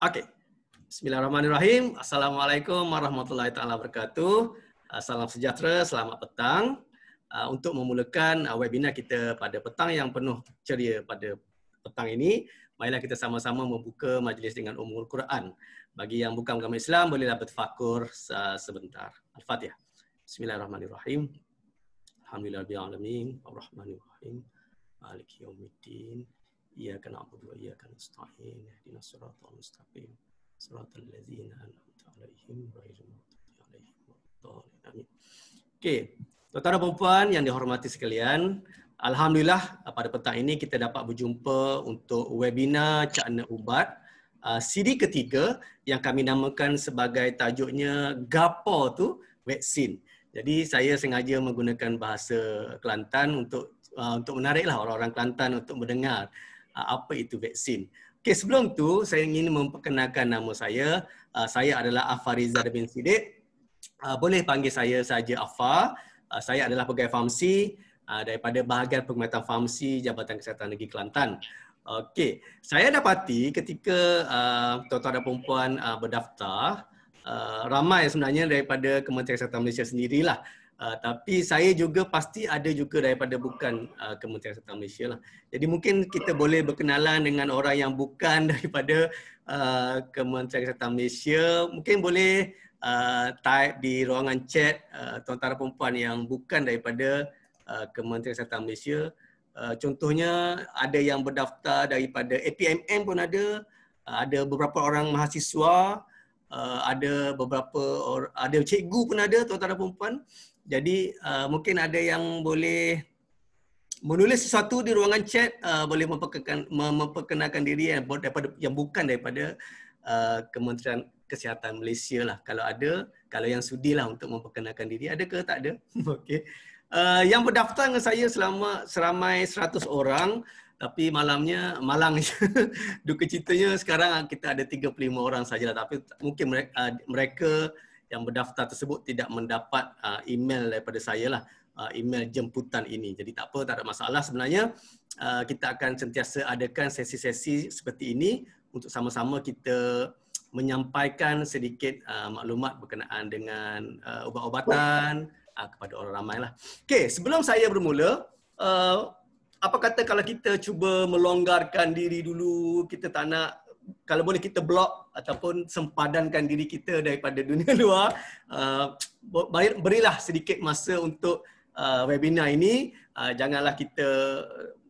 Okey. Bismillahirrahmanirrahim. Assalamualaikum warahmatullahi taala wabarakatuh. Salam sejahtera, selamat petang. Untuk memulakan webinar kita pada petang yang penuh ceria pada petang ini, marilah kita sama-sama membuka majlis dengan Ummul Quran. Bagi yang bukan agama Islam, bolehlah bertafakur sebentar. Al-Fatihah. Bismillahirrahmanirrahim. Alhamdulillahirabbil alamin, arrahmanirrahim, maliki yaumiddin. Iyyaka na'budu wa iyyaka nasta'in. Ihdinas siratal mustaqim. Siratal ladzina an'amta 'alaihim ghairil maghdubi 'alaihim waladdallin. Amin. Okey, tuan-tuan dan puan yang dihormati sekalian, alhamdulillah pada petang ini kita dapat berjumpa untuk webinar Cakna Ubat siri ketiga yang kami namakan sebagai tajuknya Gapo tu Vaksin. Jadi saya sengaja menggunakan bahasa Kelantan untuk menariklah orang-orang Kelantan untuk mendengar apa itu vaksin. Okey, sebelum tu saya ingin memperkenalkan nama saya. Saya adalah Afariza bin Siddiq. Boleh panggil saya saja Afa. Saya adalah pegawai farmasi daripada bahagian pengurusan farmasi Jabatan Kesihatan Negeri Kelantan. Okey, saya dapati ketika tuan-tuan dan puan berdaftar, ramai sebenarnya daripada Kementerian Kesihatan Malaysia sendirilah. Tapi saya juga pasti ada juga daripada bukan Kementerian Kesihatan Malaysia lah. Jadi mungkin kita boleh berkenalan dengan orang yang bukan daripada Kementerian Kesihatan Malaysia. Mungkin boleh type di ruangan chat tuan-tuan dan puan yang bukan daripada Kementerian Kesihatan Malaysia. Contohnya ada yang berdaftar daripada APMM pun ada beberapa orang mahasiswa, ada ada cikgu pun ada tuan-tuan dan puan. Jadi mungkin ada yang boleh menulis sesuatu di ruangan chat, boleh memperkenalkan diri yang bukan daripada Kementerian Kesihatan Malaysia lah. Kalau ada, kalau yang sudilah untuk memperkenalkan diri, ada ke tak ada? Okey. Yang berdaftar dengan saya seramai 100 orang, tapi malang duka citanya sekarang kita ada 35 orang sajalah, tapi mungkin mereka yang berdaftar tersebut tidak mendapat email daripada saya lah, email jemputan ini. Jadi tak apa, tak ada masalah sebenarnya. Kita akan sentiasa adakan sesi-sesi seperti ini untuk sama-sama kita menyampaikan sedikit maklumat berkenaan dengan ubat-ubatan kepada orang ramai lah. Okey, sebelum saya bermula, apa kata kalau kita cuba melonggarkan diri dulu, kita tak nak, kalau boleh kita blok ataupun sempadankan diri kita daripada dunia luar. Berilah sedikit masa untuk webinar ini. Janganlah kita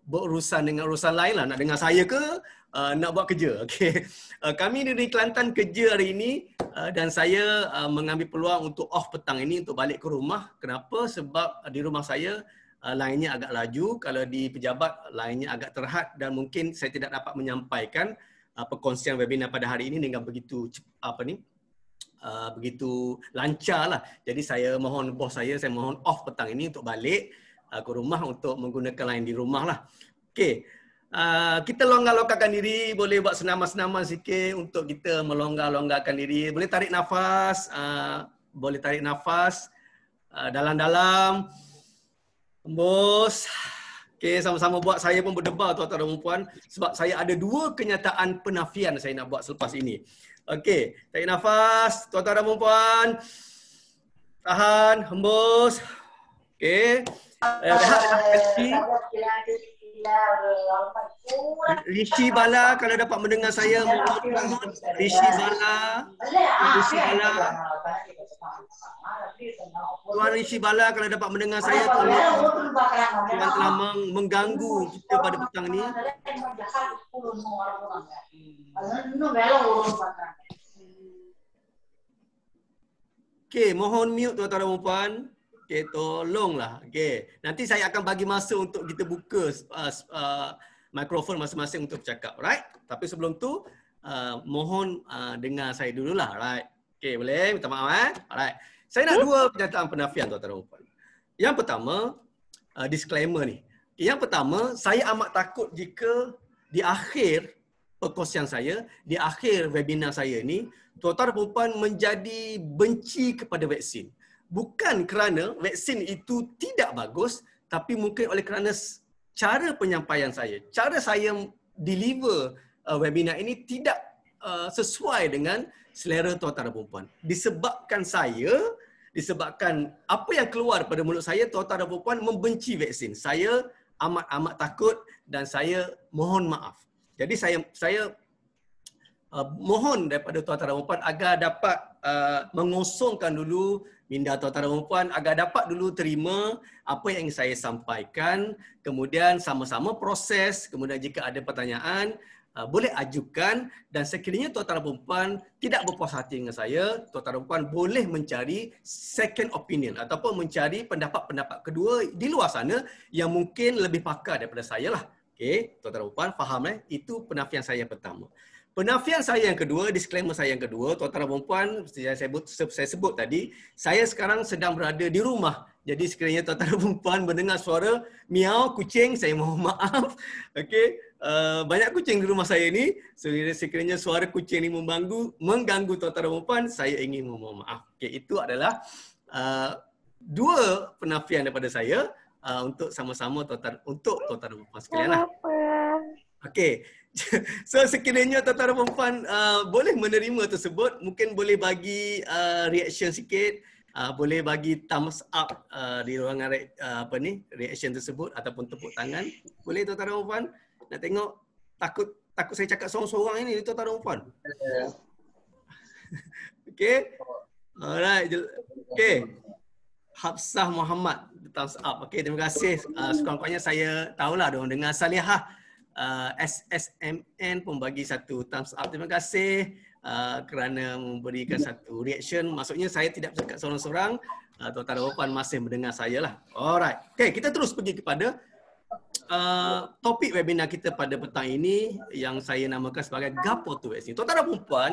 berurusan dengan urusan lain lah. Nak dengar saya ke nak buat kerja. Okay. Kami di Kelantan kerja hari ini dan saya mengambil peluang untuk off petang ini untuk balik ke rumah. Kenapa? Sebab di rumah saya lainnya agak laju. Kalau di pejabat lainnya agak terhad dan mungkin saya tidak dapat menyampaikan perkongsian webinar pada hari ini dengan begitu begitu lancar lah. Jadi saya mohon bos saya mohon off petang ini untuk balik ke rumah untuk menggunakan lain di rumah lah. Okey, kita longgar-longgarkan diri, boleh buat senaman-senaman sikit untuk kita melonggar-longgarkan diri. Boleh tarik nafas, dalam-dalam, hembus. Okey, sama-sama buat. Saya pun berdebar tuan-tuan dan puan sebab saya ada 2 kenyataan penafian saya nak buat selepas ini. Okey, tarik nafas tuan-tuan dan puan. Tahan, hembus. Okey. Rishi Bala kalau dapat mendengar saya, mohon Rishi Bala. Tuan Rishi Bala kalau dapat mendengar saya, tolong Tuan telah mengganggu kita pada petang ini. Okey, mohon mute tuan-tuan dan puan. Okey, tolonglah. Okey, nanti saya akan bagi masa untuk kita buka mikrofon masing-masing untuk bercakap, right? Tapi sebelum tu mohon dengar saya dululah, right? Okey, boleh? Minta maaf, alright. Saya nak 2 pernyataan penafian tuan-tuan dan puan. Yang pertama, disclaimer ni. Yang pertama, saya amat takut jika di akhir perkongsian saya, di akhir webinar saya ni, tuan-tuan dan puan menjadi benci kepada vaksin. Bukan kerana vaksin itu tidak bagus, tapi mungkin oleh kerana cara penyampaian saya, cara saya deliver webinar ini tidak sesuai dengan selera tuan-tuan dan puan-puan. Disebabkan apa yang keluar pada mulut saya, tuan-tuan dan puan-puan membenci vaksin. Saya amat-amat takut dan saya mohon maaf. Jadi saya mohon daripada tuan-tuan dan puan-puan agar dapat mengosongkan dulu minda tuan-tuan dan puan-puan, agar dapat dulu terima apa yang ingin saya sampaikan, kemudian sama-sama proses, kemudian jika ada pertanyaan boleh ajukan, dan sekiranya tuan-tuan dan puan-puan tidak berpuas hati dengan saya, tuan-tuan dan puan boleh mencari second opinion ataupun mencari pendapat-pendapat kedua di luar sana yang mungkin lebih pakar daripada saya lah. Okey, tuan-tuan dan puan faham Itu penafian saya pertama. Penafian saya yang kedua, disclaimer saya yang kedua, tuan-tuan dan puan-puan, saya sebut tadi, saya sekarang sedang berada di rumah. Jadi sekiranya tuan-tuan dan puan-puan mendengar suara miau kucing, saya mohon maaf. Okey, banyak kucing di rumah saya ni. Sekiranya suara kucing ni mengganggu tuan-tuan dan puan-puan, saya ingin mohon maaf. Okey, itu adalah dua penafian daripada saya untuk sama-sama tuan-tuan dan puan-puan sekalian lah. Okey. So sekiranya tuan-tuan dan puan-puan boleh menerima tersebut, mungkin boleh bagi reaction sikit, boleh bagi thumbs up di ruangan reaction tersebut ataupun tepuk tangan. Boleh tuan-tuan dan puan-puan? Nak tengok, takut saya cakap seorang-seorang ini tuan-tuan dan puan-puan. Okey. Alright. Okey. Hafsah Muhammad thumbs up. Okey, terima kasih. Sekurang-kurangnya saya tahulah dia orang dengar. Salihah SSMN pun bagi satu thumbs up. Terima kasih kerana memberikan satu reaction. Maksudnya saya tidak bercakap seorang-seorang. Tuan-tuan dan puan masih mendengar saya lah. Alright. Okay, kita terus pergi kepada topik webinar kita pada petang ini yang saya namakan sebagai Gapo tu vaksin. Tuan-tuan dan puan,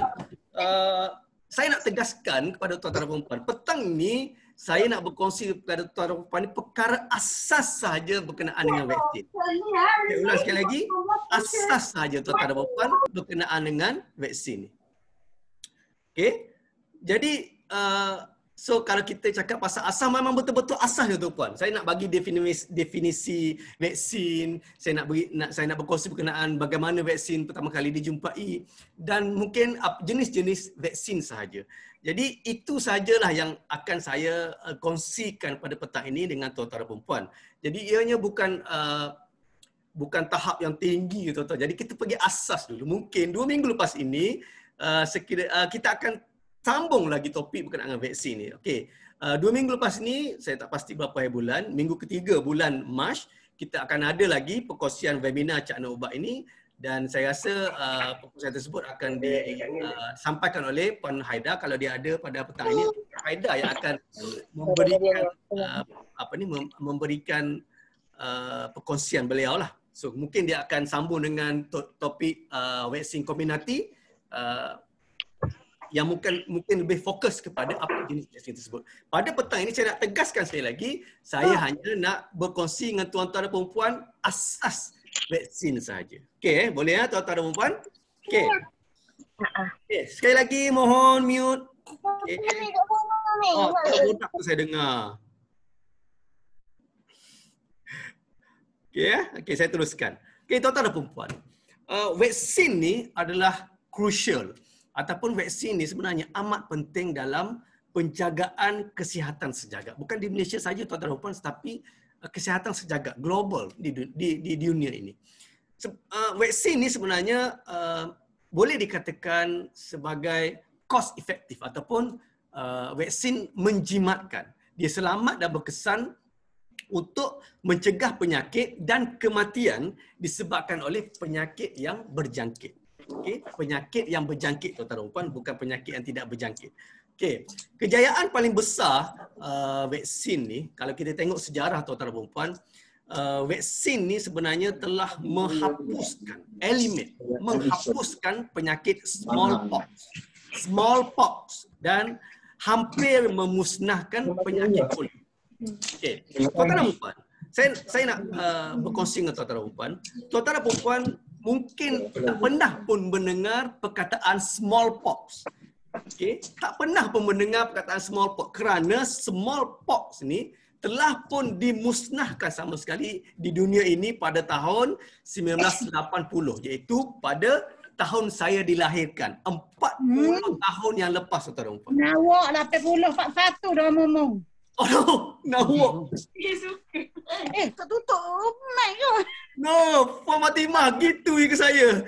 saya nak tegaskan kepada tuan-tuan dan puan, petang ini saya nak berkongsi kepada tuan-tuan dan puan perkara asas sahaja berkenaan dengan vaksin. Saya ulang sekali lagi, asas sahaja tuan-tuan dan puan berkenaan dengan vaksin. Okey. Jadi so kalau kita cakap pasal asas, memang betul-betul asasnya tuan-puan. Saya nak bagi definisi vaksin, saya nak berkongsi berkenaan bagaimana vaksin pertama kali dijumpai dan mungkin jenis-jenis vaksin sahaja. Jadi itu sajalah yang akan saya kongsikan pada petang ini dengan tuan-tuan dan puan-puan. Jadi ianya bukan tahap yang tinggi tuan-tuan. Jadi kita pergi asas dulu. Mungkin 2 minggu lepas ini kita akan sambung lagi topik berkenaan dengan vaksin ni. Okey. 2 minggu lepas ni, saya tak pasti berapa hari bulan, minggu ketiga bulan Mac, kita akan ada lagi perkongsian webinar Cakna Ubat ini, dan saya rasa perkongsian tersebut akan disampaikan oleh Puan Haida kalau dia ada pada petang ini. Haida yang akan memberikan perkongsian beliau lah. So mungkin dia akan sambung dengan topik vaksin komuniti yang mungkin lebih fokus kepada apa jenis vaksin tersebut. Pada petang ini saya nak tegaskan sekali lagi, saya hanya nak berkongsi dengan tuan-tuan dan puan-puan asas vaksin sahaja. Okey, boleh ya tuan-tuan dan puan-puan? Okey. Okay, sekali lagi mohon mute. Okay. Budak tu saya dengar. Okey ya. Okey, saya teruskan. Okey, tuan-tuan dan puan-puan. Vaksin ni adalah crucial ataupun vaksin ni sebenarnya amat penting dalam penjagaan kesihatan sejagat. Bukan di Malaysia saja tuan-tuan dan puan, tetapi kesihatan sejagat global di dunia ini. Vaksin ni sebenarnya boleh dikatakan sebagai cost effective ataupun vaksin menjimatkan. Dia selamat dan berkesan untuk mencegah penyakit dan kematian disebabkan oleh penyakit yang berjangkit. Okey, penyakit yang berjangkit tuan-tuan dan puan, bukan penyakit yang tidak berjangkit. Okey, kejayaan paling besar vaksin ni, kalau kita tengok sejarah tuan-tuan dan puan, vaksin ni sebenarnya telah menghapuskan penyakit smallpox dan hampir memusnahkan penyakit polio. Okey, tuan-tuan dan puan, saya nak berkongsi dengan tuan-tuan dan puan. Tuan-tuan dan puan mungkin tak pernah pun mendengar perkataan smallpox. Okey, tak pernah pun mendengar perkataan smallpox kerana smallpox ni telah pun dimusnahkan sama sekali di dunia ini pada tahun 1980, iaitu pada tahun saya dilahirkan. 40 tahun yang lepas, tuan-tuan dan puan. Nawak 80, 41 dah ngomong. Oh no, nawak. Dia suka. Tak tutup mic ke? No, Puan Fatimah gitu ke saya.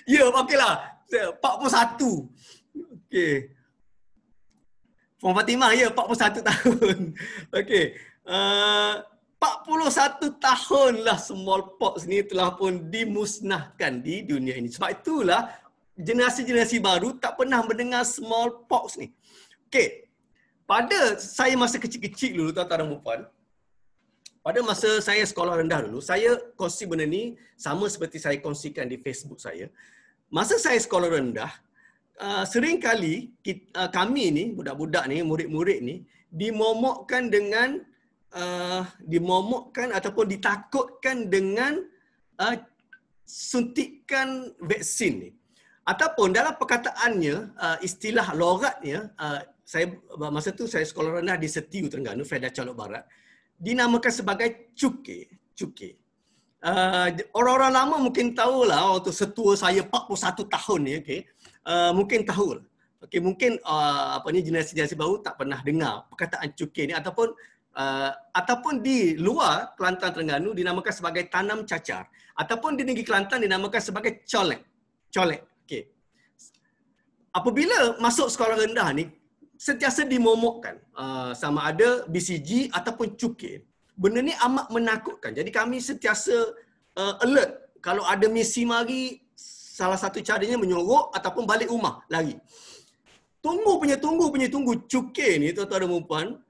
Ya, okeylah. 41. Okey. Puan Fatimah, ya, 41 tahun. Okey. 41 tahunlah smallpox ni telah pun dimusnahkan di dunia ini. Sebab itulah generasi-generasi baru tak pernah mendengar smallpox ni. Okey. Pada saya masa kecil-kecil dulu, tuan-tuan dan puan, pada masa saya sekolah rendah dulu, saya kongsi benda ni sama seperti saya kongsikan di Facebook saya. Masa saya sekolah rendah, sering kali kami ni, budak-budak ni, murid-murid ni, dimomokkan ataupun ditakutkan dengan suntikan vaksin ni. Ataupun dalam perkataannya, istilah logatnya, masa tu saya sekolah rendah di Setiu, Terengganu, Fedah Calok Barat, dinamakan sebagai cuke. Orang-orang lama mungkin tahulah, waktu setua saya 41 tahun ni, okey. Mungkin tahu. Okey, mungkin generasi-generasi baru tak pernah dengar perkataan cuke ni ataupun di luar Kelantan Terengganu dinamakan sebagai tanam cacar, ataupun di negeri Kelantan dinamakan sebagai colek. Okey. Apabila masuk sekolah rendah ni, sentiasa dimomokkan sama ada BCG ataupun cuke. Benda ni amat menakutkan. Jadi kami sentiasa alert. Kalau ada misi mari, salah satu caranya menyorok ataupun balik rumah lari. Tunggu cuke ni, tuan-tuan dan puan.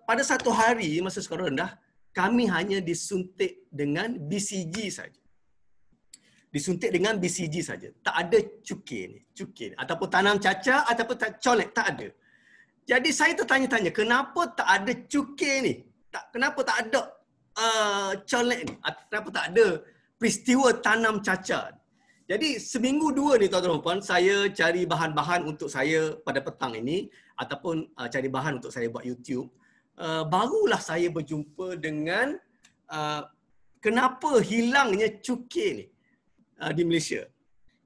Pada satu hari masa sekolah rendah, kami hanya disuntik dengan BCG saja. Tak ada cuke ni. Ataupun tanam cacar ataupun colek, tak ada. Jadi saya tertanya-tanya, kenapa tak ada cuke ni? Kenapa tak ada colek ni? Kenapa tak ada peristiwa tanam cacar? Jadi seminggu dua ni, tuan-tuan dan puan, saya cari bahan-bahan untuk saya pada petang ini ataupun cari bahan untuk saya buat YouTube. Barulah saya berjumpa dengan kenapa hilangnya cuke ni di Malaysia.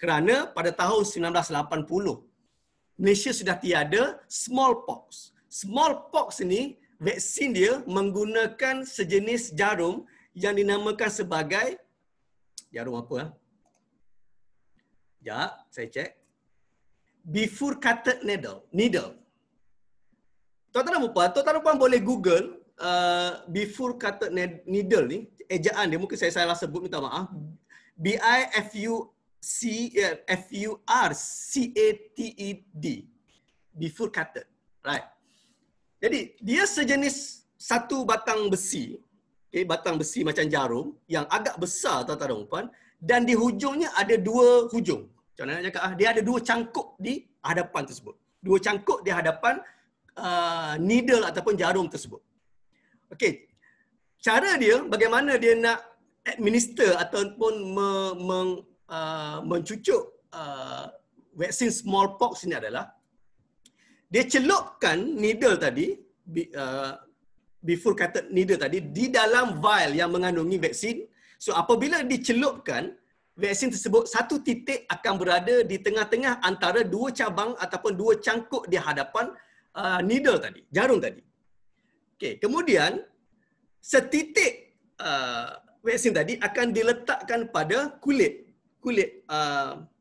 Kerana pada tahun 1980, Malaysia sudah tiada smallpox. Smallpox ni, vaksin dia menggunakan sejenis jarum yang dinamakan sebagai jarum apa? Ya, saya cek. Bifurcated needle. Tuan-tuan dan puan boleh Google bifurcated needle ni. Ejaan dia mungkin saya salah sebut, minta maaf. Bifurcated. Bifurcated. Right. Jadi dia sejenis satu batang besi. Okay, batang besi macam jarum yang agak besar, tuan-tuan dan puan, dan di hujungnya ada dua hujung. Macam mana nak cakap? Dia ada dua cangkuk di hadapan tersebut. Dua cangkuk di hadapan needle ataupun jarum tersebut. Okey. Cara dia, bagaimana dia nak administer ataupun mencucuk vaksin smallpox ini adalah dia celupkan needle tadi, bifurcated needle tadi di dalam vial yang mengandungi vaksin. So apabila dicelupkan, vaksin tersebut satu titik akan berada di tengah-tengah antara dua cabang ataupun dua cangkuk di hadapan needle tadi, jarum tadi. Okey, kemudian setitik vaksin tadi akan diletakkan pada kulit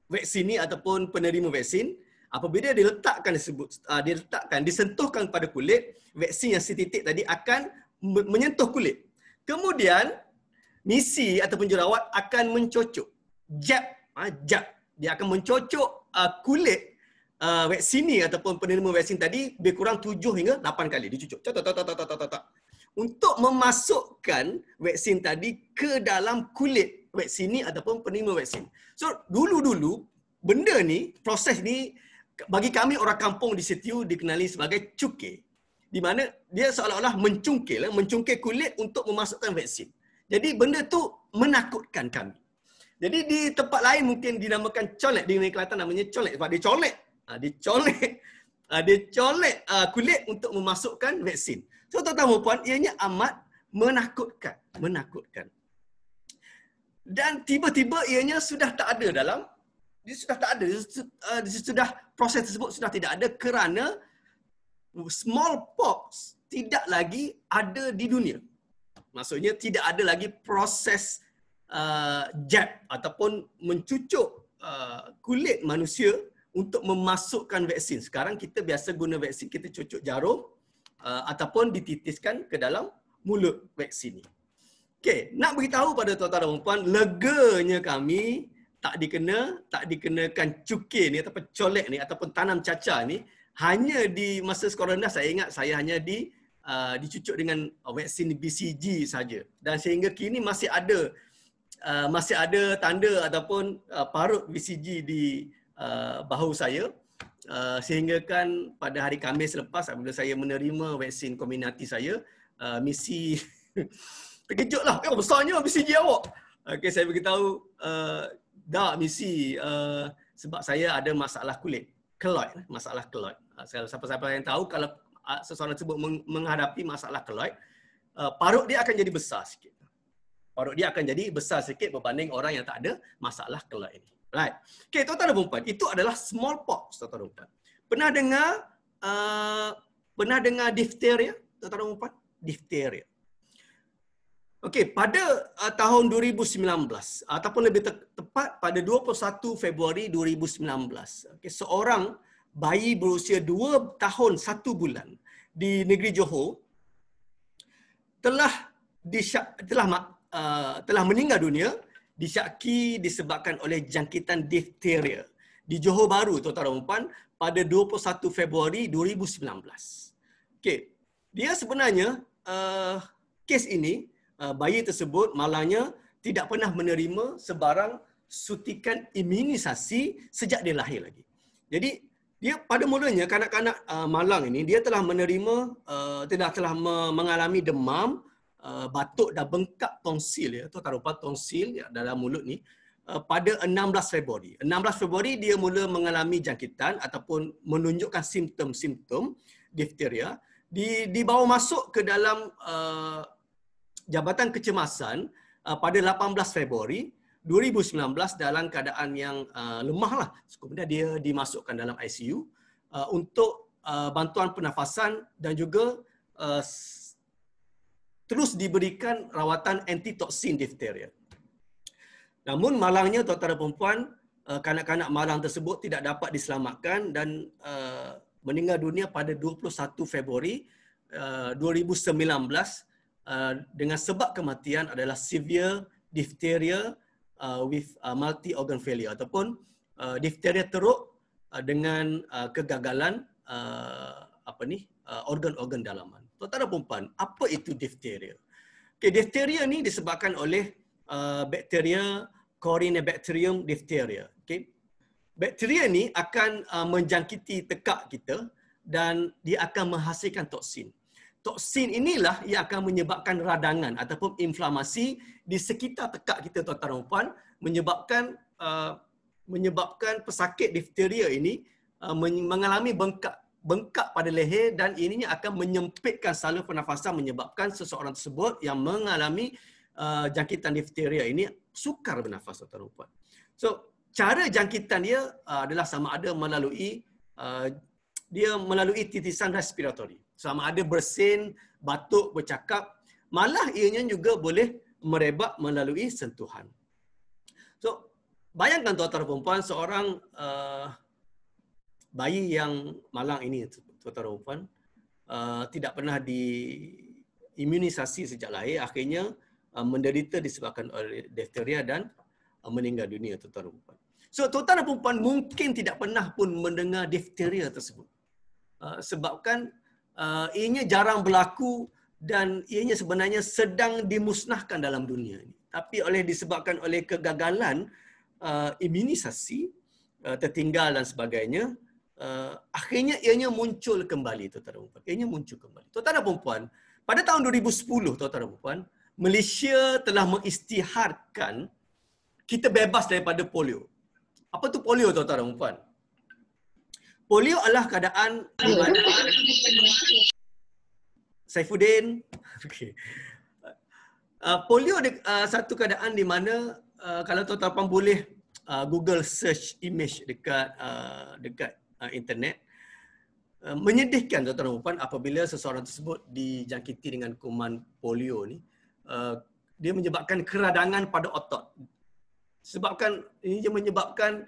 vaksin ni ataupun penerima vaksin. Apabila diletakkan disentuhkan pada kulit, vaksin yang setitik tadi akan menyentuh kulit. Kemudian misi ataupun jurawat akan mencocok jab. Dia akan mencocok kulit vaksin ni ataupun penerima vaksin tadi lebih kurang 7 hingga 8 kali dicucuk. Untuk memasukkan vaksin tadi ke dalam kulit vaksin ni ataupun penerima vaksin. So dulu-dulu benda ni, proses ni bagi kami orang kampung di Setiu dikenali sebagai cuke. Di mana dia seolah-olah mencungkil kulit untuk memasukkan vaksin. Jadi benda tu menakutkan kami. Jadi di tempat lain mungkin dinamakan colek, di negeri Kelantan namanya colek sebab dia colek kulit untuk memasukkan vaksin. So tuan-tuan dan puan, ianya amat menakutkan. Dan tiba-tiba ianya sudah tak ada dalam dia sudah tak ada. Sudah proses tersebut sudah tidak ada kerana smallpox tidak lagi ada di dunia. Maksudnya tidak ada lagi proses jab ataupun mencucuk kulit manusia untuk memasukkan vaksin. Sekarang kita biasa guna vaksin, kita cucuk jarum ataupun dititiskan ke dalam mulut vaksin ni. Okey, nak beritahu pada tuan-tuan dan puan, leganya kami tak dikenakan cukai ni ataupun colek ni ataupun tanam cacar ni hanya di masa sekolah rendah. Saya ingat saya hanya dicucuk dengan vaksin BCG saja, dan sehingga kini masih ada tanda ataupun parut BCG di bahu saya, sehingga kan pada hari Khamis lepas apabila saya menerima vaksin kombinasi saya, misi terkejutlah, besarnya BCG awak. Okey, saya beritahu dah misi sebab saya ada masalah kulit, keloid, masalah keloid. Siapa-siapa yang tahu kalau seseorang tersebut menghadapi masalah keloid, parut dia akan jadi besar sikit. Parut dia akan jadi besar sikit berbanding orang yang tak ada masalah keloid ini. Right. Okey, tuan-tuan dan puan, itu adalah smallpox, tuan-tuan dan puan. Pernah dengar difteria, tuan-tuan dan puan? Difteria. Okey, pada tahun 2019 ataupun lebih tepat pada 21 Februari 2019, okay, seorang bayi berusia 2 tahun 1 bulan di negeri Johor telah meninggal dunia disyaki disebabkan oleh jangkitan difteria di Johor Bahru, tuan-tuan dan puan, pada 21 Februari 2019. Okey, dia sebenarnya kes ini, bayi tersebut malangnya tidak pernah menerima sebarang suntikan imunisasi sejak dia lahir lagi. Jadi dia pada mulanya kanak-kanak malang ini dia telah mengalami demam, batuk dan bengkak tonsil, ya, tuan-tuan dan puan, tonsil ya, dalam mulut ni pada 16 Februari. 16 Februari dia mula mengalami jangkitan ataupun menunjukkan simptom-simptom difteria, dibawa masuk ke dalam Jabatan Kecemasan pada 18 Februari 2019 dalam keadaan yang lemah lah. Kemudian dia dimasukkan dalam ICU untuk bantuan pernafasan dan juga terus diberikan rawatan antitoksin difteria. Namun malangnya, tuan-tuan dan puan, kanak-kanak malang tersebut tidak dapat diselamatkan dan meninggal dunia pada 21 Februari 2019 dengan sebab kematian adalah severe diphtheria with multi organ failure ataupun diphtheria teruk dengan kegagalan organ-organ dalaman. Tuan-tuan dan puan, apa itu diphtheria? Okay, diphtheria ni disebabkan oleh bakteria Corynebacterium diphtheria. Okay. Bakteria ni akan menjangkiti tekak kita dan dia akan menghasilkan toksin. Toksin inilah yang akan menyebabkan radangan ataupun inflamasi di sekitar tekak kita, tuan-tuan dan puan, menyebabkan pesakit difteria ini mengalami bengkak pada leher, dan ininya akan menyempitkan saluran pernafasan, menyebabkan seseorang tersebut yang mengalami jangkitan difteria ini sukar bernafas, tuan-tuan dan puan. So, cara jangkitan dia adalah sama ada melalui titisan respiratori. Sama ada bersin, batuk, bercakap, malah ianya juga boleh merebak melalui sentuhan. So, bayangkan tuan-tuan dan puan, seorang bayi yang malang ini, tuan-tuan dan puan, tidak pernah diimunisasi sejak lahir, akhirnya menderita disebabkan oleh difteria dan meninggal dunia, tuan-tuan dan puan. So, tuan-tuan dan puan mungkin tidak pernah pun mendengar difteria tersebut. Sebabkan ianya jarang berlaku dan ianya sebenarnya sedang dimusnahkan dalam dunia ini. Tapi disebabkan oleh kegagalan imunisasi, tertinggal dan sebagainya, akhirnya ianya muncul kembali, tuan-tuan dan puan. Ianya muncul kembali. Tuan-tuan dan puan, pada tahun 2010, tuan-tuan dan puan, Malaysia telah mengisytiharkan kita bebas daripada polio. Apa tu polio, tuan-tuan dan puan? Polio adalah keadaan di mana Saifuddin. Okay. Polio satu keadaan di mana kalau tuan-tuan boleh Google search image dekat internet, menyedihkan tuan-tuan dan puan apabila seseorang tersebut dijangkiti dengan kuman polio ni, dia menyebabkan keradangan pada otot. Ini menyebabkan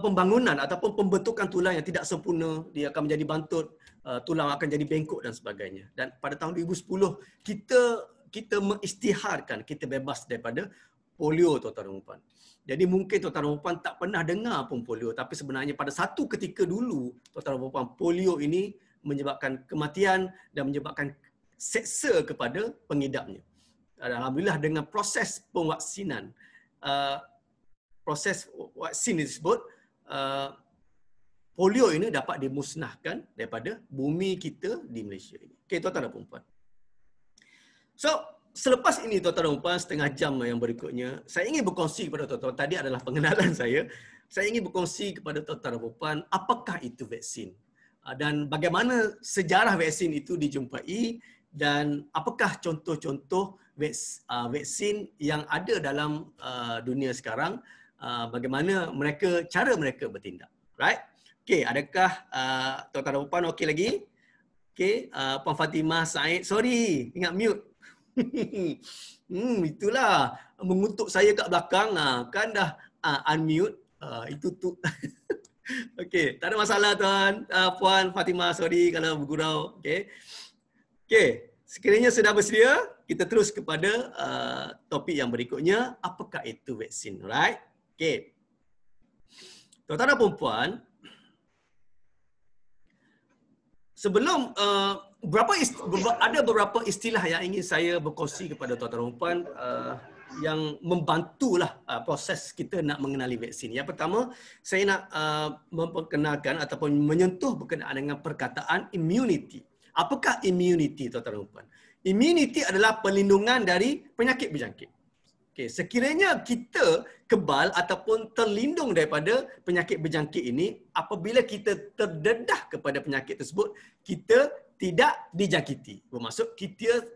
pembangunan ataupun pembentukan tulang yang tidak sempurna, dia akan menjadi bantut, tulang akan jadi bengkok dan sebagainya. Dan pada tahun 2010 kita mengisytiharkan kita bebas daripada polio, tuan-tuan dan puan. Jadi mungkin tuan-tuan dan puan tak pernah dengar pun polio, tapi sebenarnya pada satu ketika dulu tuan-tuan dan puan, polio ini menyebabkan kematian dan menyebabkan seksa kepada pengidapnya. Alhamdulillah dengan proses pemvaksinan, proses vaksin tersebut, polio ini dapat dimusnahkan daripada bumi kita di Malaysia ini. Okey, tuan-tuan dan puan. So, selepas ini tuan-tuan dan puan, setengah jam yang berikutnya, saya ingin berkongsi kepada tuan-tuan, tadi adalah pengenalan saya ingin berkongsi kepada tuan-tuan dan puan, apakah itu vaksin? Dan bagaimana sejarah vaksin itu dijumpai dan apakah contoh-contoh vaksin yang ada dalam dunia sekarang, bagaimana cara mereka bertindak. Right? Okey, adakah tuan-tuan dan puan okey lagi? Okey, Puan Fatimah Said, sorry, ingat mute. Itulah mengutuk saya kat belakang, kan dah unmute. Itu tu. Okey, tak ada masalah tuan, Puan Fatimah, sorry kalau bergurau. Okey. Okey, sekiranya sudah bersedia, kita terus kepada topik yang berikutnya, apakah itu vaksin, right? Okey. Tuan-tuan dan puan-puan, sebelum ada beberapa istilah yang ingin saya berkongsi kepada tuan-tuan dan puan yang membantulah proses kita nak mengenali vaksin. Yang pertama, saya nak memperkenalkan ataupun menyentuh berkenaan dengan perkataan immunity. Apakah immunity, tuan-tuan dan puan? Immunity adalah perlindungan dari penyakit berjangkit. Okay, sekiranya kita kebal ataupun terlindung daripada penyakit berjangkit ini, apabila kita terdedah kepada penyakit tersebut, kita tidak dijangkiti. Bermaksud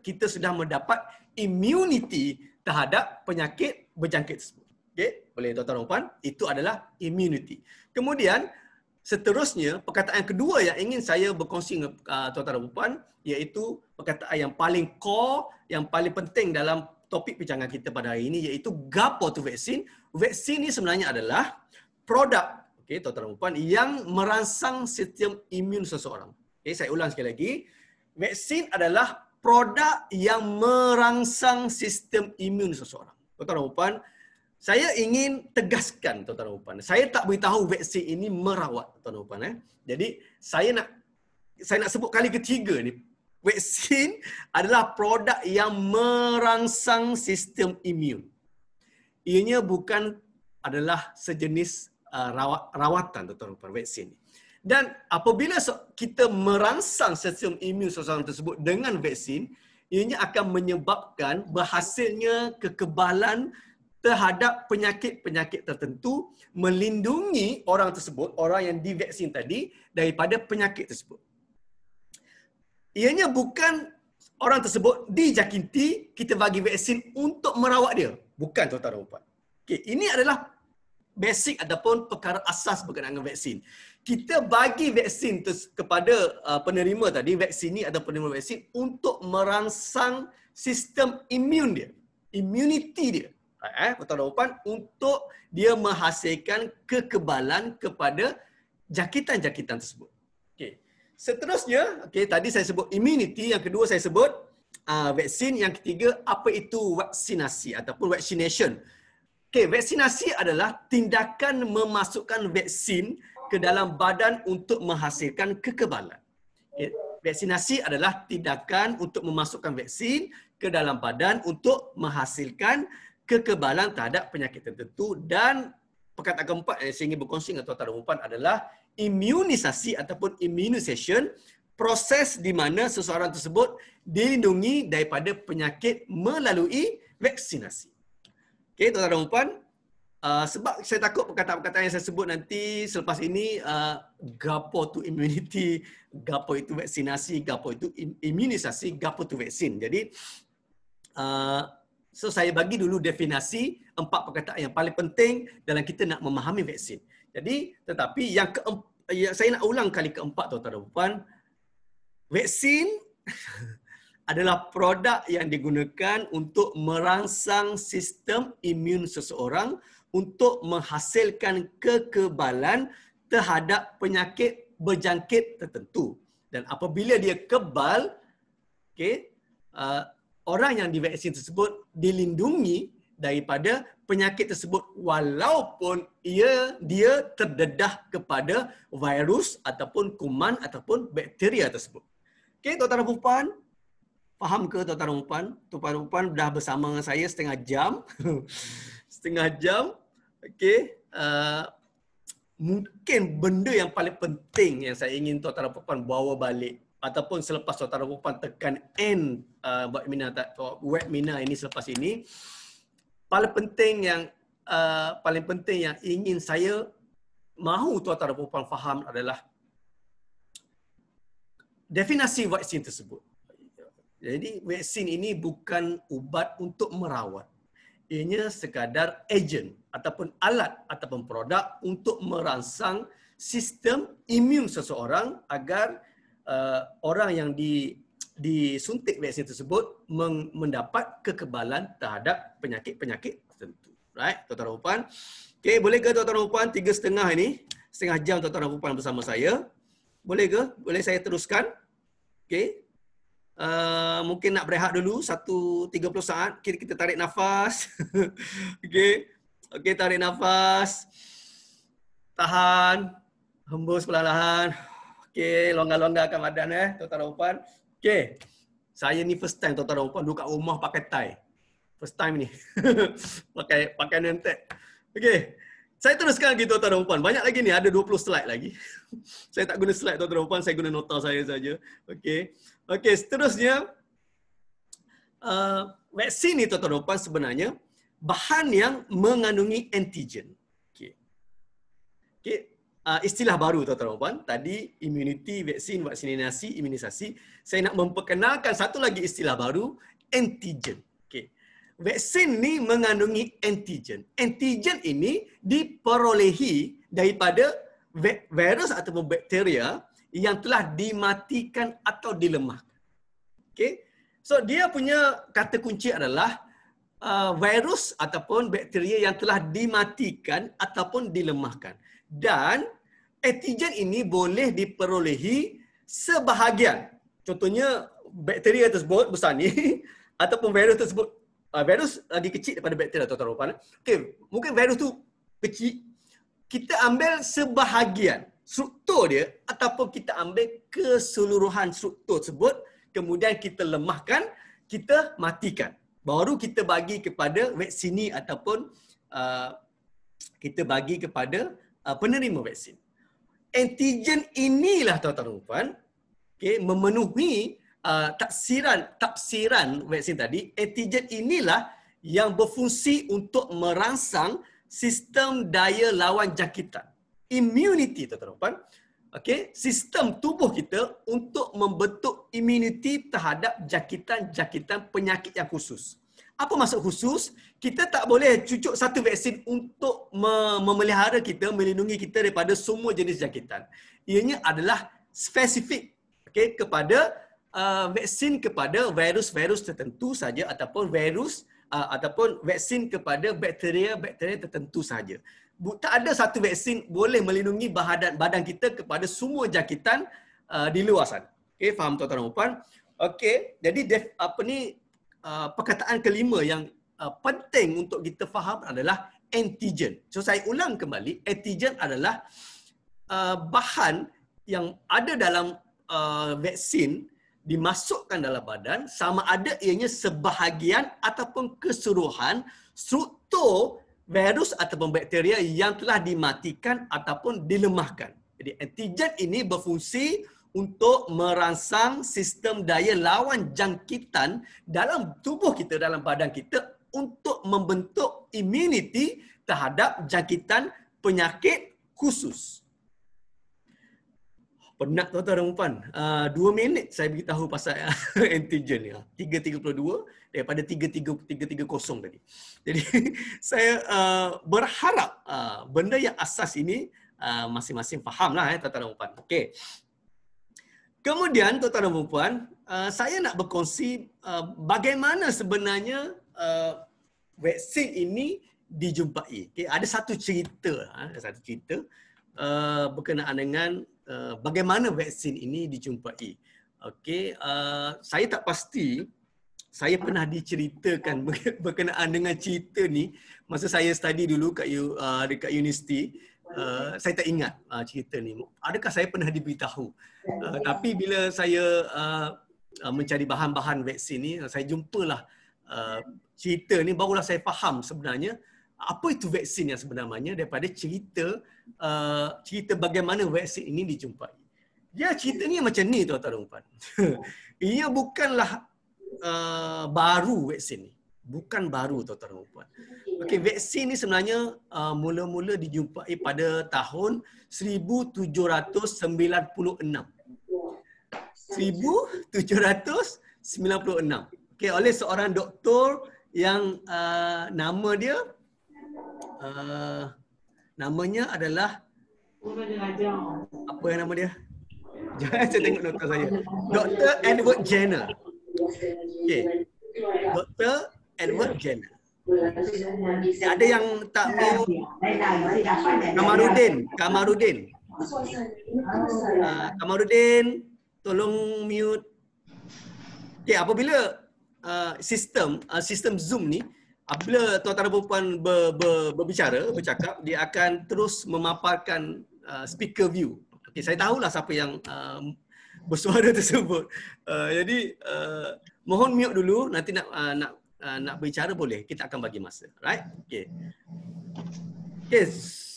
kita sudah mendapat immunity terhadap penyakit berjangkit tersebut. Okay, boleh tuan-tuan dan puan, itu adalah immunity. Kemudian seterusnya, perkataan kedua yang ingin saya berkongsi dengan tuan-tuan dan puan, iaitu perkataan yang paling core, yang paling penting dalam topik perbincangan kita pada hari ini, iaitu gapo tu vaksin. Vaksin ini sebenarnya adalah produk, okey tuan-tuan dan puan, yang merangsang sistem imun seseorang. Okey, saya ulang sekali lagi. Vaksin adalah produk yang merangsang sistem imun seseorang. Tuan-tuan dan puan, saya ingin tegaskan tuan-tuan dan puan, saya tak beritahu vaksin ini merawat, tuan-tuan dan puan. Jadi saya nak sebut kali ketiga ni. Vaksin adalah produk yang merangsang sistem imun. Ianya bukan adalah sejenis rawatan, tuan-tuan dan puan, vaksin. Dan apabila kita merangsang sistem imun seseorang tersebut dengan vaksin, ianya akan menyebabkan berhasilnya kekebalan terhadap penyakit-penyakit tertentu, melindungi orang tersebut, orang yang divaksin tadi, daripada penyakit tersebut. Ianya bukan orang tersebut dijangkiti, kita bagi vaksin untuk merawat dia. Bukan, tuan-tuan dan puan. Okay, ini adalah basic ataupun perkara asas berkenaan dengan vaksin. Kita bagi vaksin kepada penerima tadi, vaksin ini atau penerima vaksin untuk merangsang sistem imun dia, immunity dia. Tuan-tuan dan puan, untuk dia menghasilkan kekebalan kepada jangkitan-jangkitan tersebut. Okay. Seterusnya, okay, tadi saya sebut immunity, yang kedua saya sebut vaksin, yang ketiga apa itu vaksinasi ataupun vaccination. Okay, vaksinasi adalah tindakan memasukkan vaksin ke dalam badan untuk menghasilkan kekebalan. Okay. Vaksinasi adalah tindakan untuk memasukkan vaksin ke dalam badan untuk menghasilkan kekebalan terhadap penyakit tertentu. Dan perkataan keempat yang saya ingin berkongsi dengan tuan-tuan dan puan adalah imunisasi ataupun immunization, proses di mana seseorang tersebut dilindungi daripada penyakit melalui vaksinasi. Okey, tuan-tuan dan puan, sebab saya takut perkataan-perkataan yang saya sebut nanti selepas ini, gapo tu immunity, gapo itu vaksinasi, gapo itu imunisasi, gapo tu vaksin. Jadi, So saya bagi dulu definisi 4 perkataan yang paling penting dalam kita nak memahami vaksin. Jadi tetapi saya nak ulang kali keempat tuan-tuan dan puan. Vaksin adalah produk yang digunakan untuk merangsang sistem imun seseorang untuk menghasilkan kekebalan terhadap penyakit berjangkit tertentu. Dan apabila dia kebal, orang yang divaksin tersebut dilindungi daripada penyakit tersebut walaupun dia terdedah kepada virus ataupun kuman ataupun bakteria tersebut. Okey, tuan-tuan dan puan, faham ke tuan-tuan dan puan? Tuan-tuan dan puan dah bersama dengan saya setengah jam. Setengah jam. Okey, mungkin benda yang paling penting yang saya ingin tuan-tuan dan puan bawa balik ataupun selepas tuan-tuan dan puan tekan end webinar ini selepas ini, paling penting yang ingin saya mahu tuan-tuan dan puan faham adalah definisi vaksin tersebut. Jadi vaksin ini bukan ubat untuk merawat. Ianya sekadar ejen ataupun alat ataupun produk untuk merangsang sistem imun seseorang agar orang yang disuntik vaksin tersebut mendapat kekebalan terhadap penyakit-penyakit tertentu. Right, tuan-tuan dan puan. Okey, boleh ke tuan-tuan dan puan 3.30 ini? Setengah jam tuan-tuan dan puan bersama saya. Boleh ke? Boleh saya teruskan? Okey. Mungkin nak berehat dulu 30 saat. Kita tarik nafas. Okey. Okey, tarik nafas. Tahan. Hembus perlahan-lahan. Okey, longgar-longgarkan badan tuan-tuan dan puan. Okey. Saya ni first time tuan-tuan dan puan duduk kat rumah pakai tie. First time ni. pakai nantek. Okey. Saya teruskan lagi tuan-tuan dan puan. Banyak lagi ni, ada 20 slide lagi. Saya tak guna slide tuan-tuan dan puan, saya guna nota saya saja. Okey. Okey, seterusnya vaksin ni tuan-tuan dan puan sebenarnya bahan yang mengandungi antigen. Okey. Okey. Istilah baru tuan-tuan dan puan. Tadi immunity, vaksin, vaksinasi, imunisasi. Saya nak memperkenalkan satu lagi istilah baru, antigen. Okey. Vaksin ni mengandungi antigen. Antigen ini diperolehi daripada virus ataupun bakteria yang telah dimatikan atau dilemahkan. Okey. So dia punya kata kunci adalah virus ataupun bakteria yang telah dimatikan ataupun dilemahkan. Dan antigen ini boleh diperolehi sebahagian. Contohnya bakteria tersebut besar ni ataupun virus tersebut, virus lagi kecil daripada bakteria tuan-tuan dan puan. Okey, mungkin virus tu kecil. Kita ambil sebahagian struktur dia ataupun kita ambil keseluruhan struktur tersebut, kemudian kita lemahkan, kita matikan. Baru kita bagi kepada vaksini ataupun kita bagi kepada penerima vaksin. Antigen inilah tuan-tuan dan puan, okey, memenuhi tafsiran vaksin tadi. Antigen inilah yang berfungsi untuk merangsang sistem daya lawan jangkitan. Immunity tuan-tuan dan puan. Okey, sistem tubuh kita untuk membentuk immunity terhadap jangkitan-jangkitan penyakit yang khusus. Apa maksud khusus? Kita tak boleh cucuk satu vaksin untuk memelihara kita, melindungi kita daripada semua jenis jangkitan. Ianya adalah spesifik, okey, kepada vaksin kepada virus-virus tertentu saja ataupun ataupun vaksin kepada bakteria-bakteria tertentu saja. Tak ada satu vaksin boleh melindungi badan kita kepada semua jangkitan di luar sana. Okey, faham tuan-tuan dan puan? Okey, jadi perkataan kelima yang penting untuk kita faham adalah antigen. So saya ulang kembali, antigen adalah bahan yang ada dalam vaksin dimasukkan dalam badan, sama ada ianya sebahagian ataupun keseluruhan struktur virus ataupun bakteria yang telah dimatikan ataupun dilemahkan. Jadi antigen ini berfungsi untuk merangsang sistem daya lawan jangkitan dalam tubuh kita, dalam badan kita untuk membentuk immunity terhadap jangkitan penyakit khusus. Penat tuan-tuan dan puan. 2 minit saya beritahu pasal antigen ni. 3.32 daripada 3330 tadi. Jadi saya berharap benda yang asas ini masing-masing fahamlah tuan-tuan dan puan. Okey. Kemudian tuan-tuan dan puan, saya nak berkongsi bagaimana sebenarnya vaksin ini dijumpai. Okay, ada satu cerita, berkenaan dengan bagaimana vaksin ini dijumpai. Okey, saya tak pasti saya pernah diceritakan berkenaan dengan cerita ni masa saya study dulu dekat universiti. Saya tak ingat cerita ni. Adakah saya pernah diberitahu? Tapi bila saya mencari bahan-bahan vaksin ni, saya jumpalah cerita ni, barulah saya faham sebenarnya apa itu vaksin yang sebenarnya daripada cerita bagaimana vaksin ini dijumpai. Ya, ceritanya macam ni tuan-tuan dan puan. Ia bukanlah baru vaksin ni. Bukan baru tuan-tuan dan puan. Okey, vaksin ni sebenarnya mula-mula dijumpai pada tahun 1796. 1796. Okey, oleh seorang doktor yang nama dia namanya adalah apa yang nama dia? Jangan saya tengok nota saya. Dr. Edward Jenner. Okey. Dr. Edward Jenner. Ada yang tak mute. Kamarudin. Kamarudin, tolong mute. Okey, apabila sistem Zoom ni, apabila tuan-tuan dan puan bercakap, dia akan terus memaparkan speaker view. Okay, saya tahulah siapa yang bersuara tersebut. Jadi mohon mute dulu, nanti nak berbicara boleh, kita akan bagi masa. Right? Okay. Okay,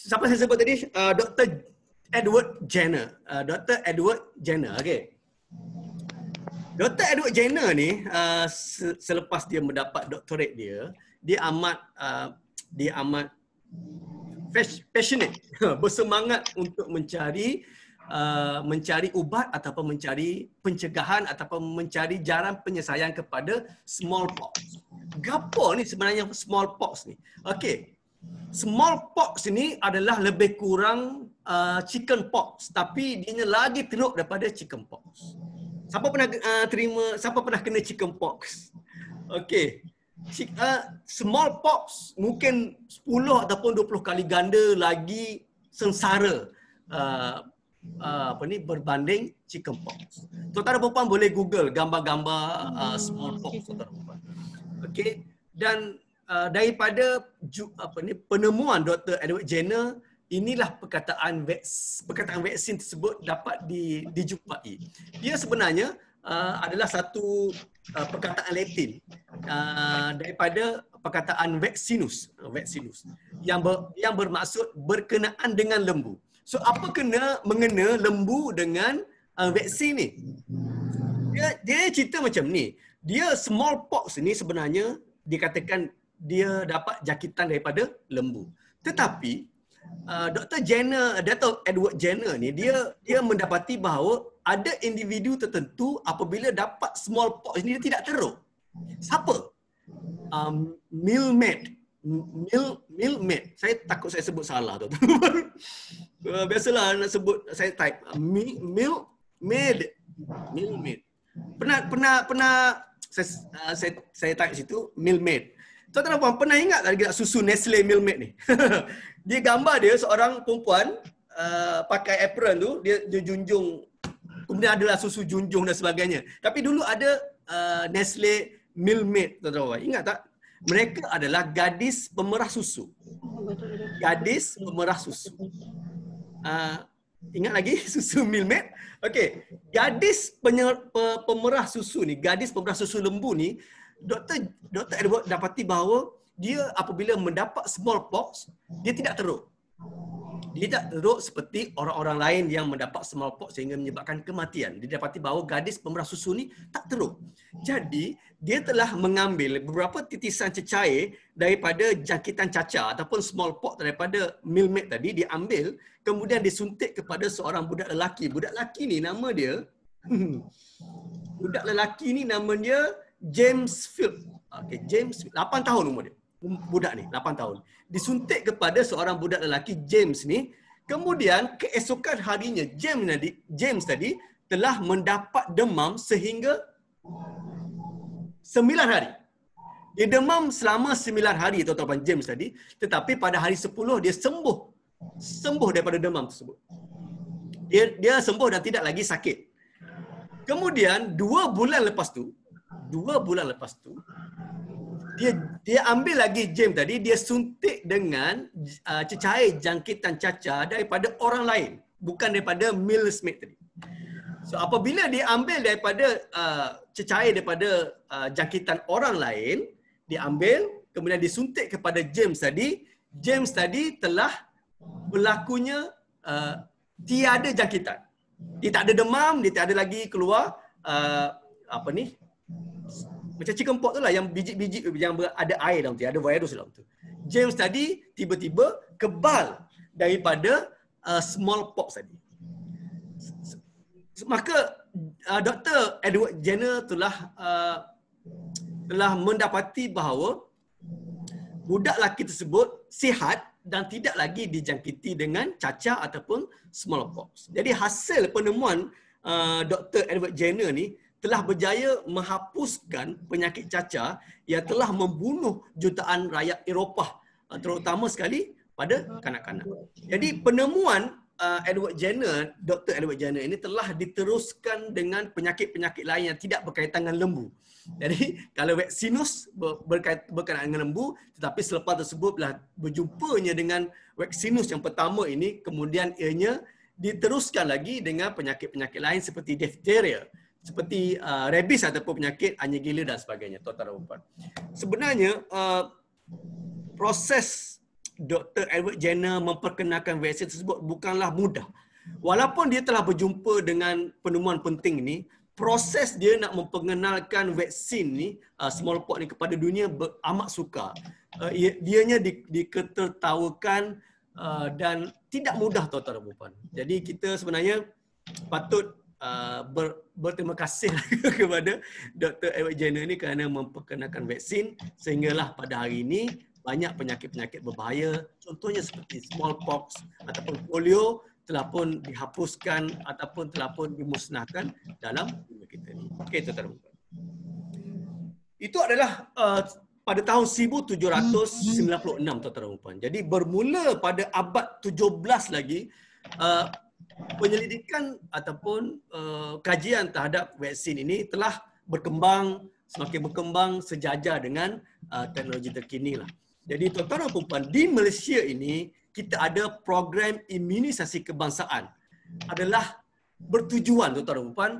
siapa saya sebut tadi? Dr. Edward Jenner. Dr. Edward Jenner. Okay. Dr. Edward Jenner ni selepas dia mendapat doktorat dia amat passionate, bersemangat untuk mencari ubat ataupun mencari pencegahan ataupun mencari jalan penyelesaian kepada smallpox. Gapo ni sebenarnya smallpox ni? Okey. Smallpox ni adalah lebih kurang chickenpox, tapi dia lagi teruk daripada chickenpox. Siapa pernah kena chickenpox? Okey. Smallpox mungkin 10 ataupun 20 kali ganda lagi sengsara berbanding chickenpox. Tuan-tuan dan puan boleh Google gambar-gambar smallpox, tuan-tuan dan puan. Okey, dan daripada penemuan Dr. Edward Jenner, inilah perkataan vaksin tersebut dapat dijumpai. Dia sebenarnya adalah satu perkataan Latin daripada perkataan vaccinus yang bermaksud berkenaan dengan lembu. So apa mengena lembu dengan vaksin ni? Dia cerita macam ni. Dia smallpox ni sebenarnya dikatakan dia dapat jangkitan daripada lembu. Tetapi Dr. Edward Jenner ni dia mendapati bahawa ada individu tertentu apabila dapat smallpox ni dia tidak teruk. Siapa? Milkmaid. Saya takut saya sebut salah tu. Biasalah nak sebut, saya type milkmaid. Pernah saya type situ milkmaid. Tuan-tuan dan puan pernah ingat lagi tak susu Nestle Milkmaid ni? Dia gambar dia seorang perempuan pakai apron tu, dia junjung, kemudian adalah susu junjung dan sebagainya. Tapi dulu ada Nestle Milkmaid, tuan-tuan dan puan. Ingat tak? Mereka adalah gadis pemerah susu. Gadis pemerah susu. Ingat lagi susu Milkmaid? Okey, gadis pemerah susu ni, gadis pemerah susu lembu ni, Dr. Edward dapati bahawa dia apabila mendapat smallpox, dia tidak teruk. Dia tidak teruk seperti orang-orang lain yang mendapat smallpox sehingga menyebabkan kematian. Dia dapati bahawa gadis pemerah susu ni tak teruk. Jadi, dia telah mengambil beberapa titisan cecair daripada jangkitan cacar ataupun smallpox daripada Milkmaid tadi, dia ambil, kemudian disuntik kepada seorang budak lelaki. Budak lelaki ni nama dia James Field. Okey, James 8 tahun umur dia. Budak ni 8 tahun. Disuntik kepada seorang budak lelaki James ni. Kemudian keesokan harinya James tadi telah mendapat demam sehingga 9 hari. Dia demam selama 9 hari tuan-tuan James tadi, tetapi pada hari 10 dia sembuh daripada demam tersebut. Dia sembuh dan tidak lagi sakit. Kemudian 2 bulan lepas tu dia ambil lagi James tadi, dia suntik dengan cecair jangkitan cacar daripada orang lain, bukan daripada Will Smith tadi. So apabila dia ambil daripada cecair daripada jangkitan orang lain, dia ambil kemudian disuntik kepada James tadi telah berlakunya tiada jangkitan. Dia tak ada demam, dia tak ada lagi keluar macam chicken pox tu lah, yang biji-biji yang ada air dalam tu, ada virus dalam tu. James tadi tiba-tiba kebal daripada smallpox tadi. Maka Dr. Edward Jenner telah mendapati bahawa budak lelaki tersebut sihat dan tidak lagi dijangkiti dengan cacar ataupun smallpox. Jadi hasil penemuan Dr. Edward Jenner ni telah berjaya menghapuskan penyakit cacar yang telah membunuh jutaan rakyat Eropah, terutama sekali pada kanak-kanak. Jadi penemuan Dr. Edward Jenner ini telah diteruskan dengan penyakit-penyakit lain yang tidak berkaitan dengan lembu. Jadi kalau vaccinus berkaitan dengan lembu, tetapi selepas tersebut telah berjumpanya dengan vaccinus yang pertama ini, kemudian ianya diteruskan lagi dengan penyakit-penyakit lain seperti diphtheria, seperti rabies ataupun penyakit anjing gila dan sebagainya, tuan-tuan dan puan. Sebenarnya proses Dr. Edward Jenner memperkenalkan vaksin tersebut bukanlah mudah. Walaupun dia telah berjumpa dengan penemuan penting ini, proses dia nak memperkenalkan vaksin ni, smallpox ni kepada dunia amat sukar. Dianya diketertawakan dan tidak mudah, tuan-tuan dan puan. Jadi kita sebenarnya patut berterima kasih kepada Dr. Edward Jenner ni kerana memperkenalkan vaksin sehinggalah pada hari ini banyak penyakit-penyakit berbahaya, contohnya seperti smallpox ataupun polio telah pun dihapuskan ataupun telah pun dimusnahkan dalam dunia kita ni. Okey, tuan-tuan. Itu adalah pada tahun 1796, tuan-tuan. Jadi bermula pada abad 17 lagi, penyelidikan ataupun kajian terhadap vaksin ini telah semakin berkembang sejajar dengan teknologi terkini lah. Jadi tuan-tuan dan puan, di Malaysia ini kita ada program imunisasi kebangsaan adalah bertujuan, tuan-tuan dan puan,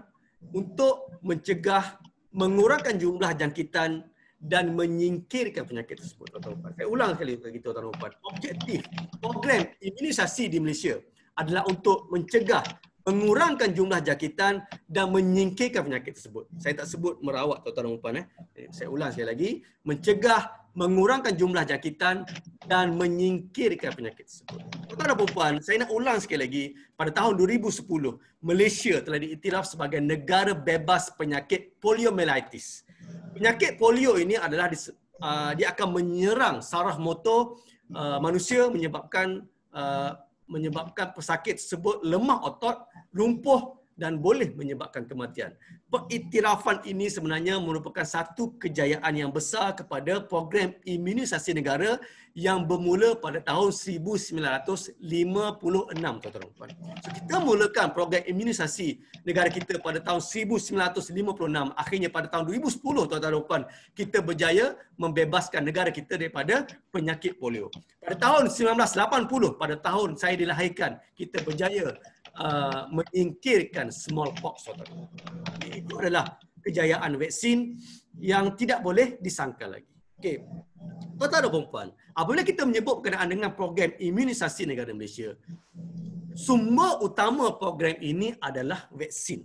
untuk mencegah, mengurangkan jumlah jangkitan dan menyingkirkan penyakit tersebut, tuan-tuan dan puan. Saya ulang sekali lagi, tuan-tuan dan puan. Objektif program imunisasi di Malaysia adalah untuk mencegah, mengurangkan jumlah jangkitan dan menyingkirkan penyakit tersebut. Saya tak sebut merawat, tuan-tuan dan puan. Saya ulang sekali lagi. Mencegah, mengurangkan jumlah jangkitan dan menyingkirkan penyakit tersebut. Tuan-tuan dan puan, saya nak ulang sekali lagi. Pada tahun 2010, Malaysia telah diiktiraf sebagai negara bebas penyakit poliomyelitis. Penyakit polio ini adalah dia akan menyerang saraf motor manusia, menyebabkan pesakit tersebut lemah otot, lumpuh dan boleh menyebabkan kematian. Pengiktirafan ini sebenarnya merupakan satu kejayaan yang besar kepada program imunisasi negara yang bermula pada tahun 1956, tuan-tuan dan puan. So, kita mulakan program imunisasi negara kita pada tahun 1956. Akhirnya pada tahun 2010, tuan-tuan dan puan, kita berjaya membebaskan negara kita daripada penyakit polio. Pada tahun 1980, pada tahun saya dilahirkan, kita berjaya menyingkirkan smallpox. Itu adalah kejayaan vaksin yang tidak boleh disangkal lagi. Okey. Tuan-tuan dan puan, apabila kita menyebut berkenaan dengan program imunisasi negara Malaysia, sumber utama program ini adalah vaksin.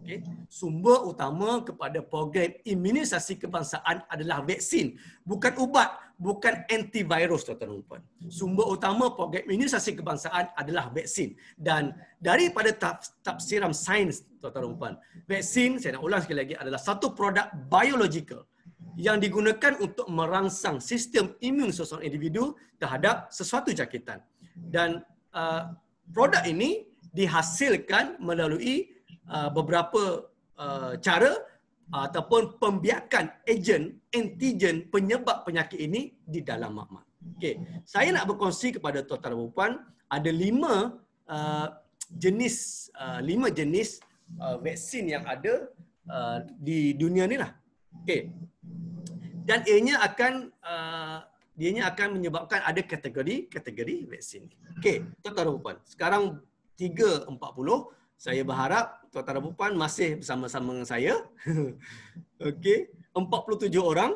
Okay. Sumber utama kepada program imunisasi kebangsaan adalah vaksin, bukan ubat, bukan antivirus, tuan-tuan dan puan. Sumber utama program imunisasi kebangsaan adalah vaksin. Dan daripada tafsiran sains, tuan-tuan dan puan, vaksin, saya nak ulang sekali lagi, adalah satu produk biological yang digunakan untuk merangsang sistem imun seseorang individu terhadap sesuatu jangkitan. Dan produk ini dihasilkan melalui beberapa cara ataupun pembiakan ejen, antigen penyebab penyakit ini di dalam makmal. Okey, saya nak berkongsi kepada tuan-tuan dan puan ada 5 jenis vaksin yang ada di dunia ni lah. Okey. Dan ianya akan menyebabkan ada kategori vaksin. Okey, tuan-tuan dan puan. Sekarang 3.40. Saya berharap tuan-tuan dan puan masih bersama-sama dengan saya. Okey, 47 orang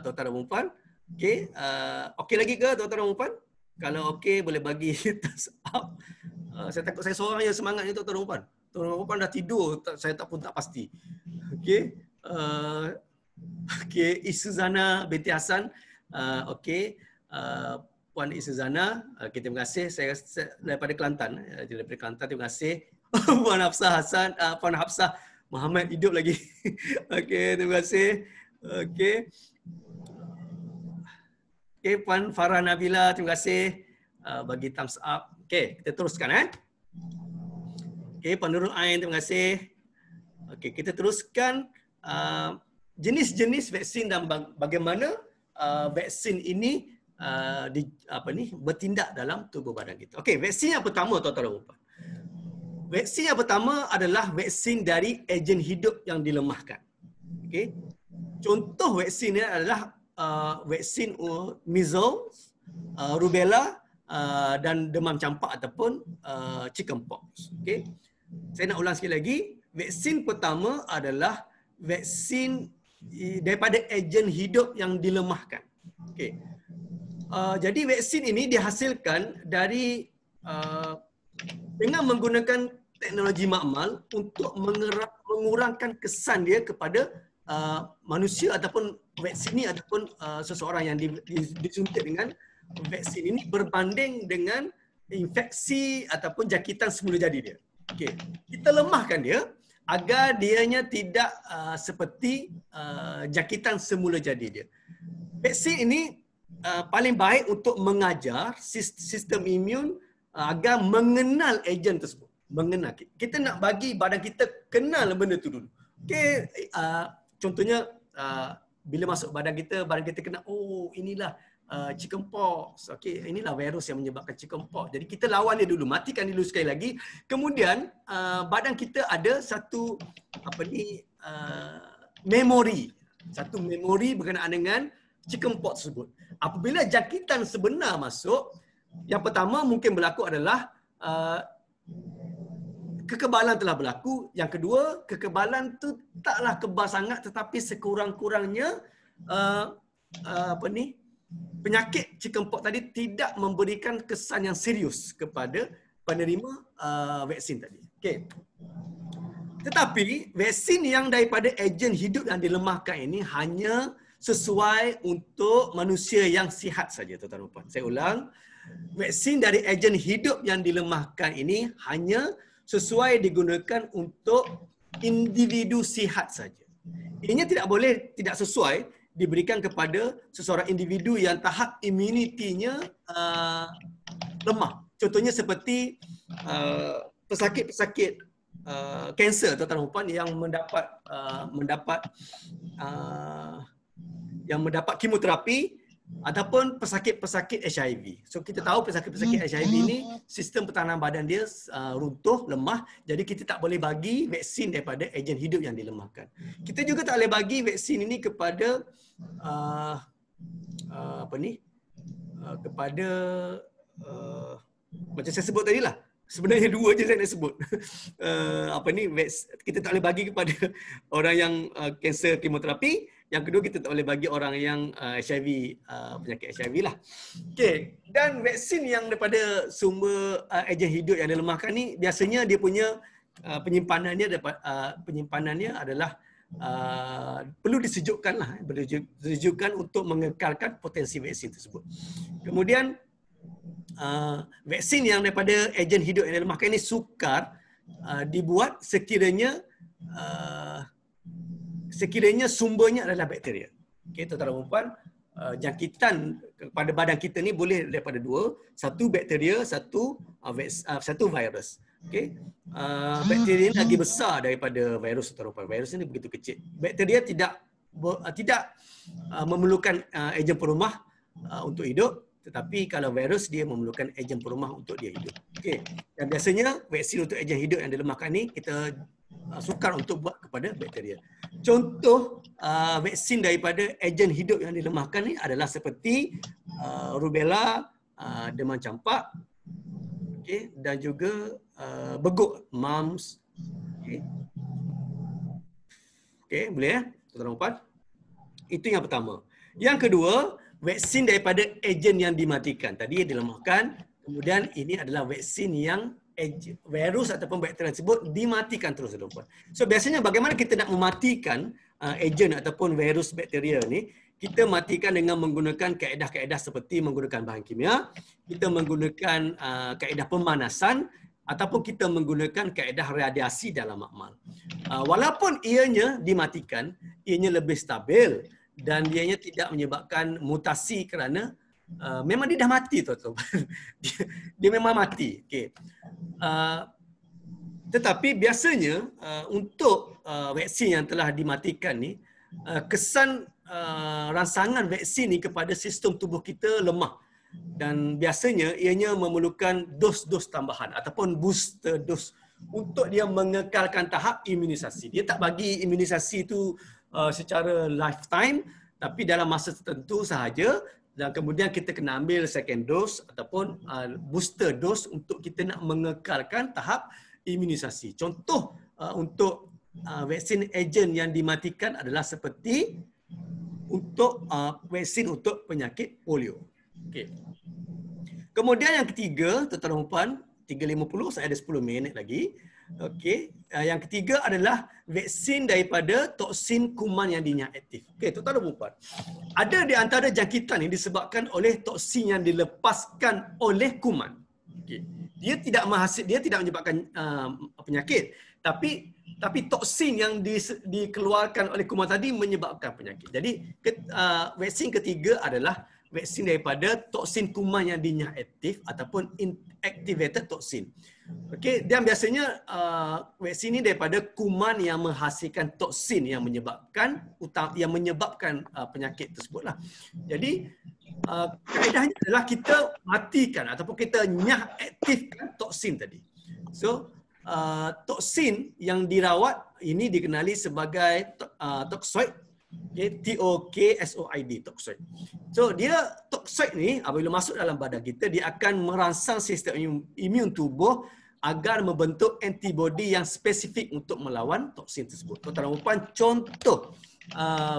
tuan-tuan dan puan. Okey, okey lagi ke tuan-tuan dan puan? Kalau okey boleh bagi thumbs up. Saya takut saya seorang yang semangat ni tuan-tuan dan puan. Tuan-tuan dan puan dah tidur, saya tak pasti. Okey. Okey, Isuzana binti Hasan. Okey. Puan Isuzana, okay, terima kasih. Saya daripada Kelantan. Daripada Kelantan, terima kasih. Puan Hafsah Hasan, Puan Hafsah Muhammad hidup lagi. Okey, terima kasih. Okey. Okey, Puan Farah Nabila, terima kasih bagi thumbs up. Okey, kita teruskan Okey, Puan Nurul Ain, terima kasih. Okey, kita teruskan jenis-jenis vaksin dan bagaimana vaksin ini bertindak dalam tubuh badan kita. Okey, vaksin yang pertama tuan-tuan dan puan. Vaksin yang pertama adalah vaksin dari ejen hidup yang dilemahkan. Okey. Contoh vaksin ini adalah vaksin measles, rubella dan demam campak ataupun chickenpox. Okey. Saya nak ulang sekali lagi, vaksin pertama adalah vaksin daripada ejen hidup yang dilemahkan. Okey. Jadi vaksin ini dihasilkan dari dengan menggunakan teknologi makmal untuk mengurangkan kesan dia kepada manusia ataupun vaksin ini ataupun seseorang yang disuntik dengan vaksin ini berbanding dengan infeksi ataupun jangkitan semula jadi dia. Okey, kita lemahkan dia agar dianya tidak seperti jangkitan semula jadi dia. Vaksin ini paling baik untuk mengajar sistem imun agar mengenal ejen tersebut. Mengenal. Kita nak bagi badan kita kenal benda tu dulu. Okey, contohnya bila masuk badan kita kenal, oh inilah chickenpox. Okey, inilah virus yang menyebabkan chickenpox. Jadi kita lawan dia dulu, matikan dulu sekali lagi. Kemudian badan kita ada satu memori. Satu memori berkenaan dengan chickenpox tersebut. Apabila jangkitan sebenar masuk, yang pertama mungkin berlaku adalah kekebalan telah berlaku. Yang kedua, kekebalan tu taklah kebal sangat tetapi sekurang-kurangnya penyakit chickenpox tadi tidak memberikan kesan yang serius kepada penerima vaksin tadi. Okey. Tetapi vaksin yang daripada ejen hidup yang dilemahkan ini hanya sesuai untuk manusia yang sihat saja, tuan-tuan dan puan. Saya ulang, vaksin dari ejen hidup yang dilemahkan ini hanya sesuai digunakan untuk individu sihat saja. Ianya tidak sesuai diberikan kepada seseorang individu yang tahap imunitinya lemah. Contohnya seperti pesakit-pesakit kanser, tuan-tuan dan puan, yang mendapat kemoterapi ataupun pesakit-pesakit HIV. So kita tahu pesakit-pesakit HIV ini sistem pertahanan badan dia runtuh, lemah. Jadi kita tak boleh bagi vaksin daripada ejen hidup yang dilemahkan. Kita juga tak boleh bagi vaksin ini kepada macam saya sebut tadi lah. Sebenarnya dua je saya nak sebut. Kita tak boleh bagi kepada orang yang kanser kemoterapi. Yang kedua, kita tak boleh bagi orang yang HIV, penyakit HIV lah. Okay. Dan vaksin yang daripada sumber ejen hidup yang dilemahkan ni, biasanya dia punya penyimpanannya adalah perlu disejukkan untuk mengekalkan potensi vaksin tersebut. Kemudian vaksin yang daripada ejen hidup yang dilemahkan ini sukar dibuat sekiranya sumbernya adalah bakteria. Okey, tuan-tuan dan puan, jangkitan pada badan kita ni boleh daripada dua, satu bakteria, satu virus. Okey. Bakteria ini lagi besar daripada virus, tuan-tuan. Virus ini begitu kecil. Bakteria tidak memerlukan ejen perumah untuk hidup, tetapi kalau virus dia memerlukan ejen perumah untuk dia hidup. Okey. Dan biasanya vaksin untuk ejen hidup yang dilemahkan ni kita sukar untuk buat kepada bakteria. Contoh vaksin daripada ejen hidup yang dilemahkan ni adalah seperti rubella, demam campak, okey, dan juga beguk, mumps. Okey, boleh ya? Tuan-tuan dan puan. Itu yang pertama. Yang kedua, vaksin daripada ejen yang dimatikan. Tadi dilemahkan, kemudian ini adalah vaksin yang virus ataupun bakteria tersebut dimatikan terus, tuan-tuan. So biasanya bagaimana kita nak mematikan ejen ataupun virus bakteria ni? Kita matikan dengan menggunakan kaedah-kaedah seperti menggunakan bahan kimia, kita menggunakan kaedah pemanasan, ataupun kita menggunakan kaedah radiasi dalam makmal. Walaupun ianya dimatikan, ianya lebih stabil dan ianya tidak menyebabkan mutasi kerana memang dia dah mati, tuan-tuan. Dia memang mati. Okay. Tetapi biasanya untuk vaksin yang telah dimatikan ni, kesan rangsangan vaksin ni kepada sistem tubuh kita lemah. Dan biasanya ianya memerlukan dos-dos tambahan ataupun booster dose untuk dia mengekalkan tahap imunisasi. Dia tak bagi imunisasi itu secara lifetime, tapi dalam masa tertentu sahaja, dan kemudian kita kena ambil second dose ataupun booster dose untuk kita nak mengekalkan tahap imunisasi. Contoh untuk vaksin ejen yang dimatikan adalah seperti untuk vaksin untuk penyakit polio. Okey. Kemudian yang ketiga, tuan-tuan dan puan, 3.50, saya ada 10 minit lagi. Okey. Yang ketiga adalah vaksin daripada toksin kuman yang dinyaktif. Okey, tuan-tuan dan puan. Ada di antara jangkitan ini disebabkan oleh toksin yang dilepaskan oleh kuman. Okey. Dia tidak menyebabkan penyakit, tapi toksin yang dikeluarkan oleh kuman tadi menyebabkan penyakit. Jadi vaksin ketiga adalah vaksin daripada toksin kuman yang dinyaktif ataupun inactivated toksin. Okey, dan biasanya vaksin ini daripada kuman yang menghasilkan toksin yang menyebabkan penyakit tersebutlah. Jadi kaedahnya adalah kita matikan ataupun kita aktifkan toksin tadi. So toksin yang dirawat ini dikenali sebagai toksoid. Okay, TOKSOID, toksoid. So dia toksoid ni apabila masuk dalam badan kita, dia akan merangsang sistem imun tubuh agar membentuk antibodi yang spesifik untuk melawan toksin tersebut. Tuan-tuan dan puan, contoh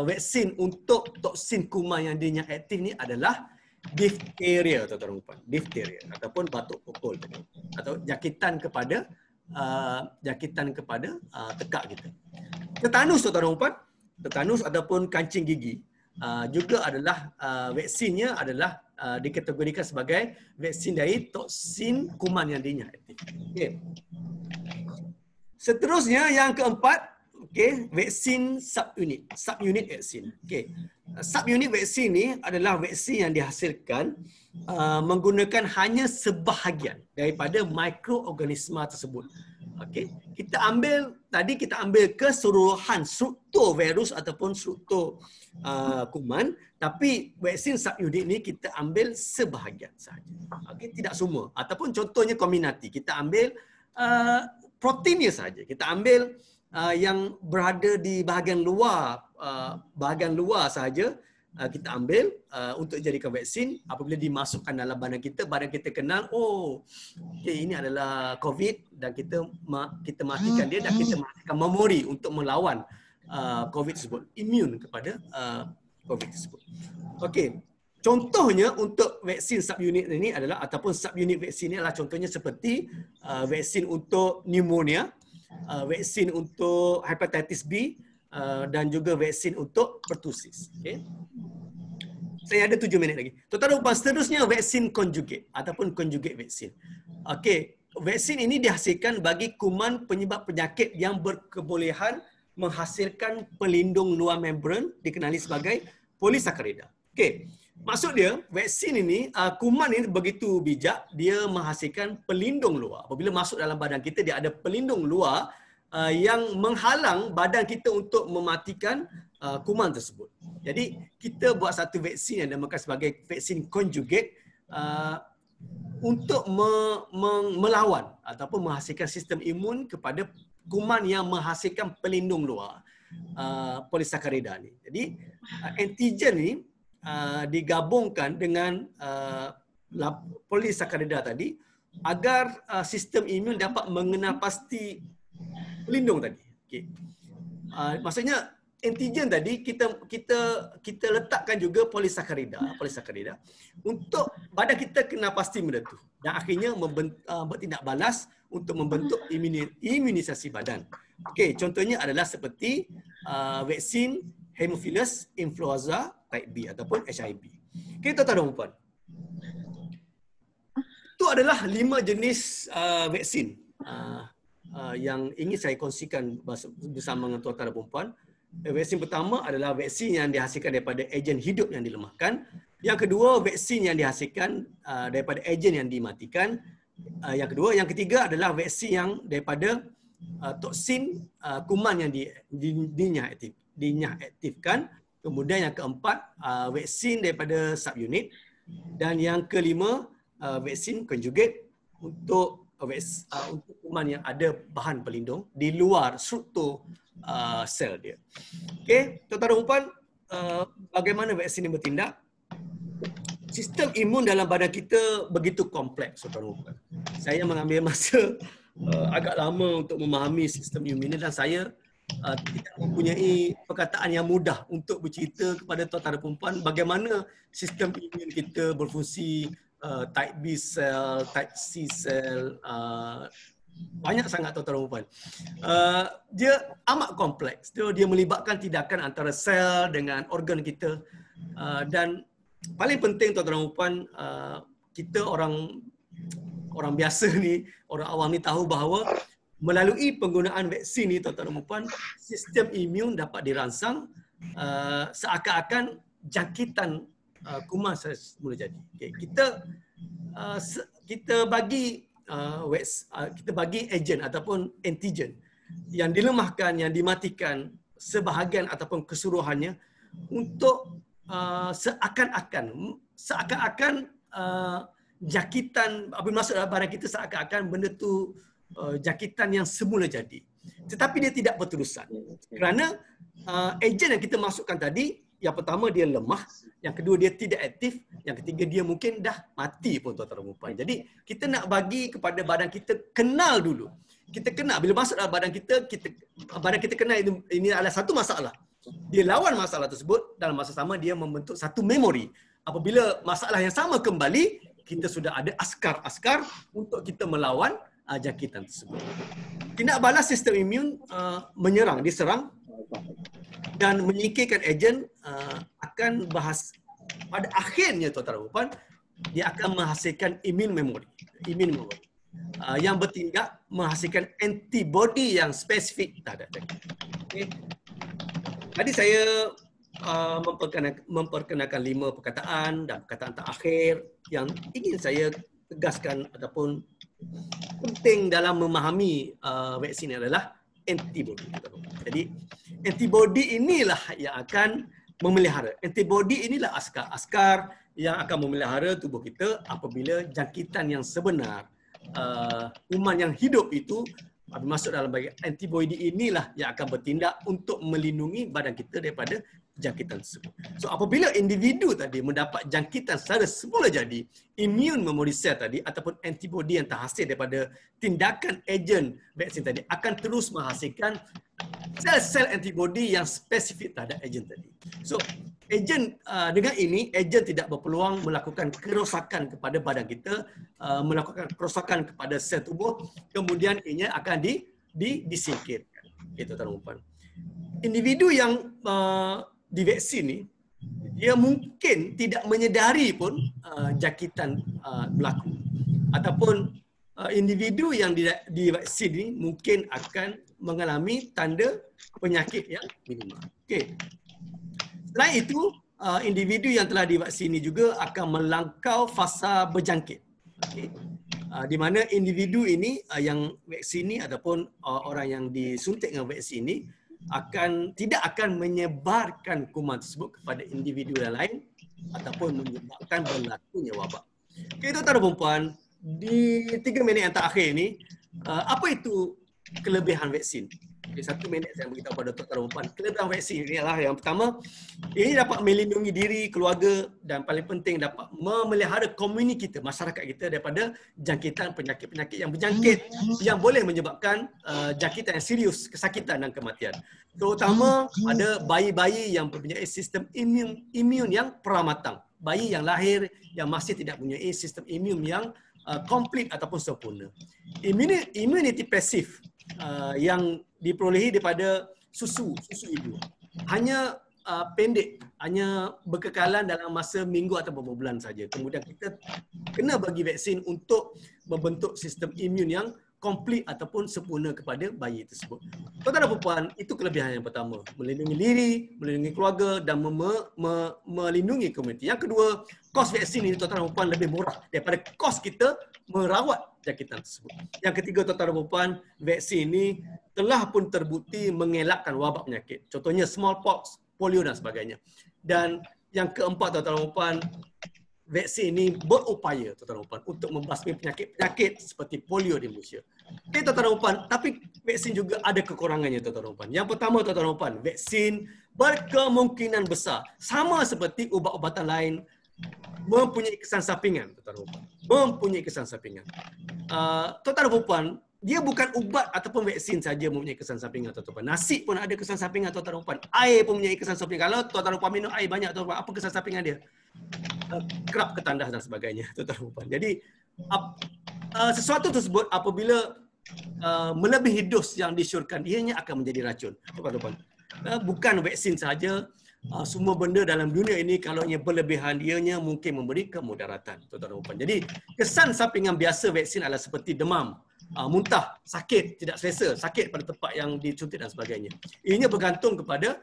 vaksin untuk toksin kuman yang dinyaktif ni adalah diphtheria, tuan-tuan dan puan. Diphtheria ataupun batuk pukul atau jangkitan kepada tekak kita. Tetanus, tuan-tuan dan puan. Tetanus ataupun kancing gigi juga adalah vaksinnya adalah dikategorikan sebagai vaksin dari toksin kuman yang dinyaktif. Okay. Seterusnya yang keempat, okay, vaksin subunit vaksin. Okay. Subunit vaksin ni adalah vaksin yang dihasilkan menggunakan hanya sebahagian daripada mikroorganisma tersebut. Okey, kita ambil keseluruhan struktur virus ataupun struktur kuman, tapi vaksin subunit ni kita ambil sebahagian sahaja. Okey, tidak semua. Ataupun contohnya Comirnaty, kita ambil proteinnya sahaja. Kita ambil yang berada di bahagian luar sahaja. Kita ambil untuk jadikan vaksin. Apabila dimasukkan dalam badan kita kenal, oh, okay, ini adalah COVID dan kita matikan dia dan kita matikan memori untuk melawan COVID tersebut, imun kepada COVID tersebut. Okey, contohnya untuk vaksin subunit ini adalah ataupun subunit vaksin ini adalah contohnya seperti vaksin untuk pneumonia, vaksin untuk hepatitis B dan juga vaksin untuk pertusis. Okay. Saya ada 7 minit lagi. Tuan-tuan dan puan, seterusnya vaksin conjugate ataupun conjugate vaksin. Okey, vaksin ini dihasilkan bagi kuman penyebab penyakit yang berkebolehan menghasilkan pelindung luar membran dikenali sebagai polisakarida. Okey, maksud dia vaksin ini, kuman ini begitu bijak, dia menghasilkan pelindung luar. Apabila masuk dalam badan kita, dia ada pelindung luar yang menghalang badan kita untuk mematikan kuman tersebut. Jadi kita buat satu vaksin yang dinamakan sebagai vaksin conjugate untuk melawan ataupun menghasilkan sistem imun kepada kuman yang menghasilkan pelindung luar, polisakarida ni. Jadi antigen ni digabungkan dengan polisakarida tadi agar sistem imun dapat mengenal pasti pelindung tadi. Okay. Maksudnya antigen tadi kita letakkan juga polisakarida untuk badan kita kena pasti benda tu dan akhirnya bertindak balas untuk membentuk imunisasi badan. Okey, contohnya adalah seperti vaksin Haemophilus influenza type B ataupun HIV. Okey, tuan-tuan dan puan. Itu adalah 5 jenis vaksin yang ingin saya kongsikan bersama dengan tuan-tuan dan puan. Vaksin pertama adalah vaksin yang dihasilkan daripada ejen hidup yang dilemahkan. Yang kedua, vaksin yang dihasilkan daripada ejen yang dimatikan. Yang ketiga adalah vaksin yang daripada toksin kuman yang dinyah-aktifkan. Kemudian yang keempat, vaksin daripada subunit. Dan yang kelima, vaksin conjugate untuk kuman yang ada bahan pelindung di luar struktur sel dia. Okey, tuan-tuan dan puan, bagaimana vaksin ini bertindak? Sistem imun dalam badan kita begitu kompleks, tuan-tuan dan puan. Saya mengambil masa agak lama untuk memahami sistem imun ini dan saya tidak mempunyai perkataan yang mudah untuk bercerita kepada tuan-tuan dan puan bagaimana sistem imun kita berfungsi, type B cell, type C cell, banyak sangat tuan-tuan dan puan. Dia amat kompleks. Dia melibatkan tindakan antara sel dengan organ kita. Dan paling penting tuan-tuan dan puan, kita orang biasa ni, orang awam ni tahu bahawa melalui penggunaan vaksin ni tuan-tuan dan puan, sistem imun dapat dirangsang seakan-akan jangkitan kuman semula jadi. Okay. Kita bagi ejen ataupun antigen yang dilemahkan, yang dimatikan sebahagian ataupun keseluruhannya untuk seakan-akan jangkitan apabila masuk dalam badan kita seakan-akan benda tu jangkitan yang semula jadi. Tetapi dia tidak berterusan. Kerana ejen yang kita masukkan tadi, yang pertama dia lemah, yang kedua dia tidak aktif, yang ketiga dia mungkin dah mati pun tuan-tuan dan puan. Jadi kita nak bagi kepada badan kita kenal dulu. Kita kenal bila masuk dalam badan kita kenal ini adalah satu masalah. Dia lawan masalah tersebut, dalam masa sama dia membentuk satu memori. Apabila masalah yang sama kembali, kita sudah ada askar-askar untuk kita melawan jangkitan tersebut. Tindak balas sistem imun diserang dan menyingkirkan ejen akan pada akhirnya tuan-tuan dan puan, dia akan menghasilkan immune memory yang bertindak menghasilkan antibody yang spesifik terhadap jangkitan. Okay. Tadi saya memperkenalkan 5 perkataan dan perkataan terakhir yang ingin saya tegaskan ataupun penting dalam memahami vaksin adalah antibody. Jadi antibody inilah yang akan memelihara. Antibody inilah askar-askar yang akan memelihara tubuh kita apabila jangkitan yang sebenar, kuman yang hidup itu masuk dalam bagian antibody inilah yang akan bertindak untuk melindungi badan kita daripada jangkitan tersebut. So apabila individu tadi mendapat jangkitan secara semula jadi, immune memory cell tadi ataupun antibody yang terhasil daripada tindakan ejen vaksin tadi akan terus menghasilkan sel-sel antibody yang spesifik terhadap ejen tadi. So ejen dengan ini, ejen tidak berpeluang melakukan kerosakan kepada badan kita, melakukan kerosakan kepada sel tubuh, kemudian ianya akan disingkirkan. Okay, tuan-tuan dan puan. Individu yang divaksin ni, dia mungkin tidak menyedari pun jangkitan berlaku. Ataupun individu yang divaksin ni mungkin akan mengalami tanda penyakit yang minimal. Okay. Selain itu, individu yang telah divaksin ini juga akan melangkau fasa berjangkit. Okay. Di mana individu ini yang vaksin ini ataupun orang yang disuntik dengan vaksin ini tidak akan menyebarkan kuman tersebut kepada individu yang lain ataupun menyebabkan berlakunya wabak. Okay, tuan-tuan dan puan, di 3 minit yang terakhir ini, apa itu kelebihan vaksin? Okay, 1 minit saya beritahu pada tuan-tuan dan puan. Kelebihan vaksin ini adalah yang pertama, ini dapat melindungi diri, keluarga dan paling penting dapat memelihara komuniti kita, masyarakat kita daripada jangkitan penyakit-penyakit yang berjangkit yang boleh menyebabkan jangkitan yang serius, kesakitan dan kematian. Terutama pada bayi-bayi yang mempunyai sistem imun yang pramatang. Bayi yang lahir yang masih tidak mempunyai sistem imun yang komplit ataupun sempurna. Immunity pasif yang diperolehi daripada susu ibu hanya pendek, hanya berkekalan dalam masa minggu atau beberapa bulan saja. Kemudian kita kena bagi vaksin untuk membentuk sistem imun yang komplit ataupun sempurna kepada bayi tersebut. Tuan-tuan dan puan, itu kelebihan yang pertama, melindungi diri, melindungi keluarga dan melindungi komuniti. Yang kedua, kos vaksin ini tuan-tuan dan puan lebih murah daripada kos kita merawat jangkitan tersebut. Yang ketiga, tuan-tuan dan puan, vaksin ini telah pun terbukti mengelakkan wabak penyakit. Contohnya smallpox, polio dan sebagainya. Dan yang keempat, tuan-tuan dan puan, vaksin ini berupaya tuan-tuan dan puan untuk membasmi penyakit-penyakit seperti polio di Malaysia. Okey tuan-tuan dan puan, tapi vaksin juga ada kekurangannya tuan-tuan dan puan. Yang pertama tuan-tuan dan puan, vaksin berkemungkinan besar sama seperti ubat-ubatan lain mempunyai kesan sampingan tuan-tuan dan puan. Mempunyai kesan sampingan. Tuan-tuan dan puan, dia bukan ubat ataupun vaksin saja mempunyai kesan sampingan tuan-tuan. Nasi pun ada kesan sampingan tuan-tuan dan puan. Air pun mempunyai kesan sampingan. Kalau tuan-tuan dan puan minum air banyak tuan-tuan, apa kesan sampingan dia? Kerap ketandas dan sebagainya tuan-tuan dan puan. Jadi sesuatu tersebut apabila melebihi dos yang disyorkan, ianya akan menjadi racun tuan-tuan dan puan. Bukan vaksin saja, semua benda dalam dunia ini kalau ia berlebihan, ianya mungkin memberi kemudaratan tuan-tuan dan puan. Jadi kesan sampingan biasa vaksin adalah seperti demam, muntah, sakit, tidak selesa, sakit pada tempat yang disuntik dan sebagainya. Ianya bergantung kepada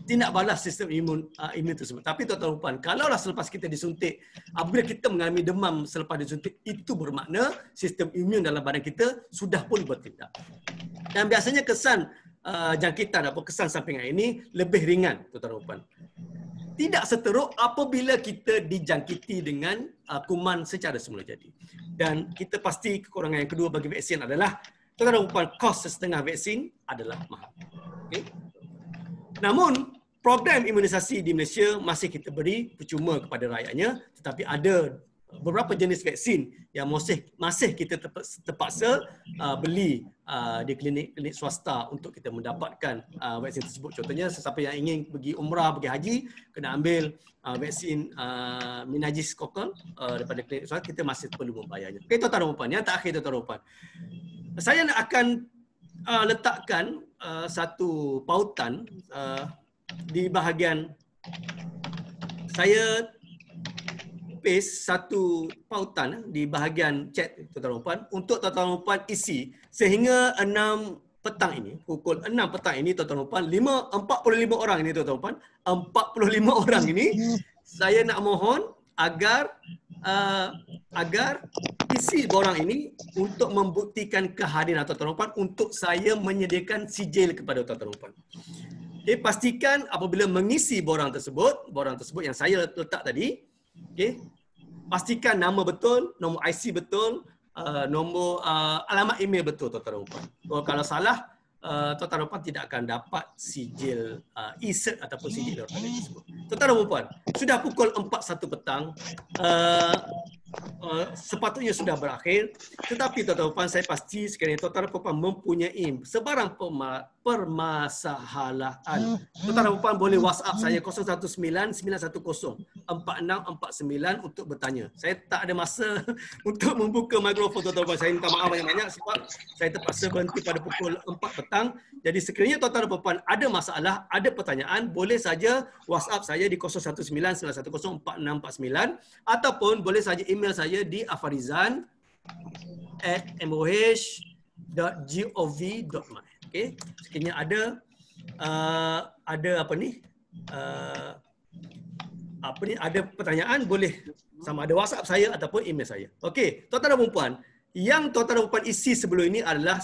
tindak balas sistem imun tersebut. Tapi tuan-tuan dan puan, kalaulah selepas kita disuntik, apabila kita mengalami demam selepas disuntik, itu bermakna sistem imun dalam badan kita sudah pun bertindak. Dan biasanya kesan jangkitan atau kesan sampingan ini lebih ringan tuan-tuan dan puan. Tidak seteruk apabila kita dijangkiti dengan kuman secara semula jadi. Dan kita pasti kekurangan yang kedua bagi vaksin adalah, tuan-tuan dan puan, kos setengah vaksin adalah mahal. Okay? Namun, program imunisasi di Malaysia masih kita beri percuma kepada rakyatnya, tetapi ada beberapa jenis vaksin yang masih kita terpaksa beli di klinik-klinik swasta untuk kita mendapatkan vaksin tersebut. Contohnya, sesiapa yang ingin pergi umrah, pergi haji, kena ambil vaksin meningokokal daripada klinik swasta, kita masih perlu membayarnya. Okey tuan-tuan dan puan, yang terakhir tuan-tuan dan puan, saya akan letakkan satu pautan di bahagian, saya paste satu pautan di bahagian chat tuan-tuan dan puan untuk tuan-tuan dan puan isi sehingga 6 petang ini, pukul 6 petang ini tuan-tuan dan puan, 45 orang ini tuan-tuan dan puan, 45 orang ini saya nak mohon agar isi borang ini untuk membuktikan kehadiran tuan-tuan dan puan untuk saya menyediakan sijil kepada tuan-tuan dan puan. Okay, pastikan apabila mengisi borang tersebut yang saya letak tadi, okay, pastikan nama betul, nombor IC betul, nombor alamat email betul tuan-tuan dan puan. Kalau salah, tuan-tuan dan puan tidak akan dapat sijil e-cert ataupun sijil daripada tersebut. Tuan-tuan dan puan, sudah pukul 4.01 petang. sepatutnya sudah berakhir, tetapi tuan-tuan dan puan, saya pasti sekiranya tuan-tuan dan puan mempunyai sebarang permasalahan, tuan-tuan dan puan boleh WhatsApp saya 019-910-4649 untuk bertanya. Saya tak ada masa untuk membuka mikrofon tuan-tuan dan puan. Saya minta maaf banyak-banyak sebab saya terpaksa berhenti pada pukul 4 petang. Jadi sekiranya tuan-tuan dan puan ada masalah, ada pertanyaan, boleh saja WhatsApp saya di 019-910-4649 ataupun boleh saja email saya di afarizan@moh.gov.my. Okey, sekiranya ada ada pertanyaan, boleh sama ada WhatsApp saya ataupun email saya. Okey, tuan-tuan dan puan, yang tuan-tuan dan puan isi sebelum ini adalah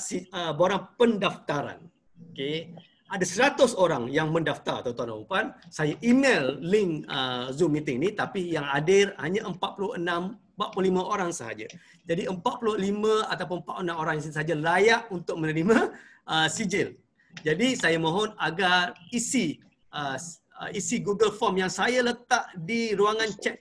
borang pendaftaran. Okey, ada 100 orang yang mendaftar, tuan-tuan dan puan. Saya email link Zoom meeting ni, tapi yang hadir hanya 45 orang sahaja. Jadi 45 ataupun 46 orang sahaja layak untuk menerima sijil. Jadi saya mohon agar isi Google Form yang saya letak di ruangan chat.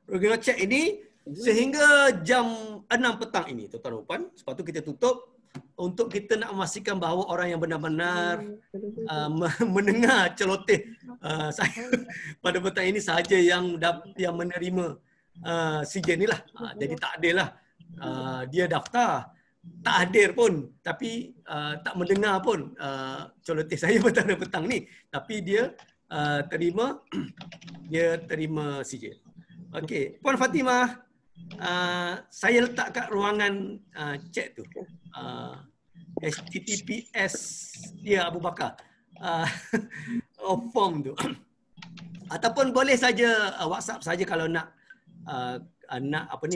Ruangan chat ini sehingga jam 6 petang ini, tuan-tuan dan puan. Sebab tu kita tutup untuk kita nak memastikan bahawa orang yang benar-benar mendengar celoteh saya pada petang ini sahaja yang menerima sijil ni lah. Jadi tak adil lah. Dia daftar, tak hadir pun, tapi tak mendengar pun celoteh saya pada petang ni. Tapi dia terima sijil. Okey, Puan Fatimah, saya letak kat ruangan chat tu. HTTPS ya Abu Bakar form tu. Ataupun boleh saja WhatsApp saja kalau nak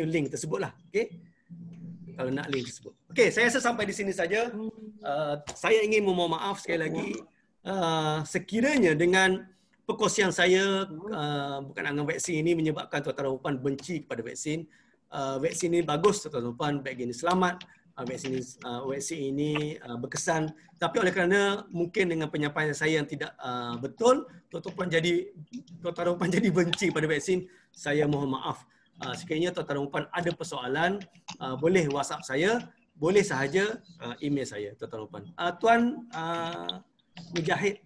link tersebut lah. Okey, kalau nak link tersebut. Okey, saya rasa sampai di sini saja. Saya ingin memohon maaf sekali lagi sekiranya dengan perkongsian saya berkenaan dengan vaksin ini menyebabkan tuan-tuan dan puan benci kepada vaksin. Vaksin ini bagus, tuan-tuan dan puan, baik ini selamat. Vaksin ini berkesan, tapi oleh kerana mungkin dengan penyampaian saya yang tidak betul, tuan-tuan dan puan jadi benci pada vaksin. Saya mohon maaf. Sekiranya tuan-tuan dan puan ada persoalan, boleh WhatsApp saya, boleh sahaja email saya, tuan-tuan dan puan. Tuan Mujahid,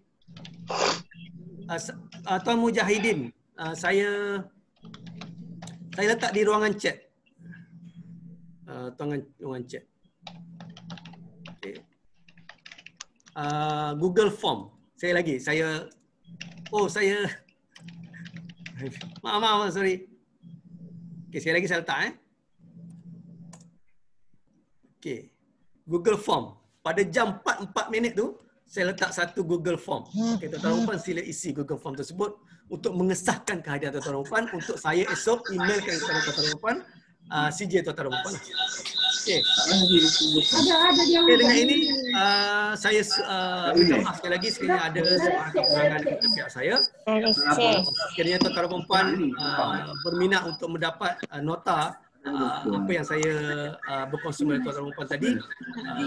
Tuan Mujahidin, saya letak di ruangan chat. Ruangan chat. Okay. Google Form. Maaf, sorry. Okay, sekali lagi saya letak. Okay. Google Form. Pada jam 4 minit tu, saya letak satu Google Form. Okay, tuan-tuan dan puan sila isi Google Form tersebut untuk mengesahkan kehadiran tuan-tuan dan puan untuk saya esok emailkan kepada tuan-tuan dan puan CJ tuan-tuan dan puan. Okey. Dengan ini saya minta maaf sekali lagi sekiranya ada kekurangan di pihak saya. Sekiranya tuan-tuan dan puan berminat untuk mendapat nota apa yang saya berkongsi dengan tuan-tuan dan puan tadi,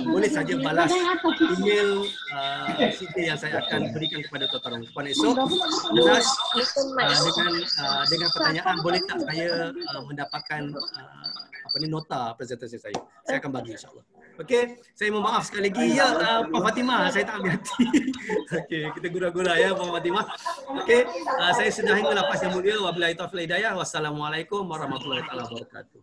boleh saja balas email CJ yang saya akan berikan kepada tuan-tuan dan puan esok. Dengan pertanyaan, boleh tak saya mendapatkan nota presentasi saya. Saya akan bagi, insya-Allah. Okey, saya mohon maaf sekali lagi ya Puan Fatimah, saya tak ambil hati. Okey, kita gurau-gurau ya Puan Fatimah. Okey, saya sudahi lapas yang mulia. Wabillahi taufiq hidayah. Wassalamualaikum warahmatullahi wabarakatuh.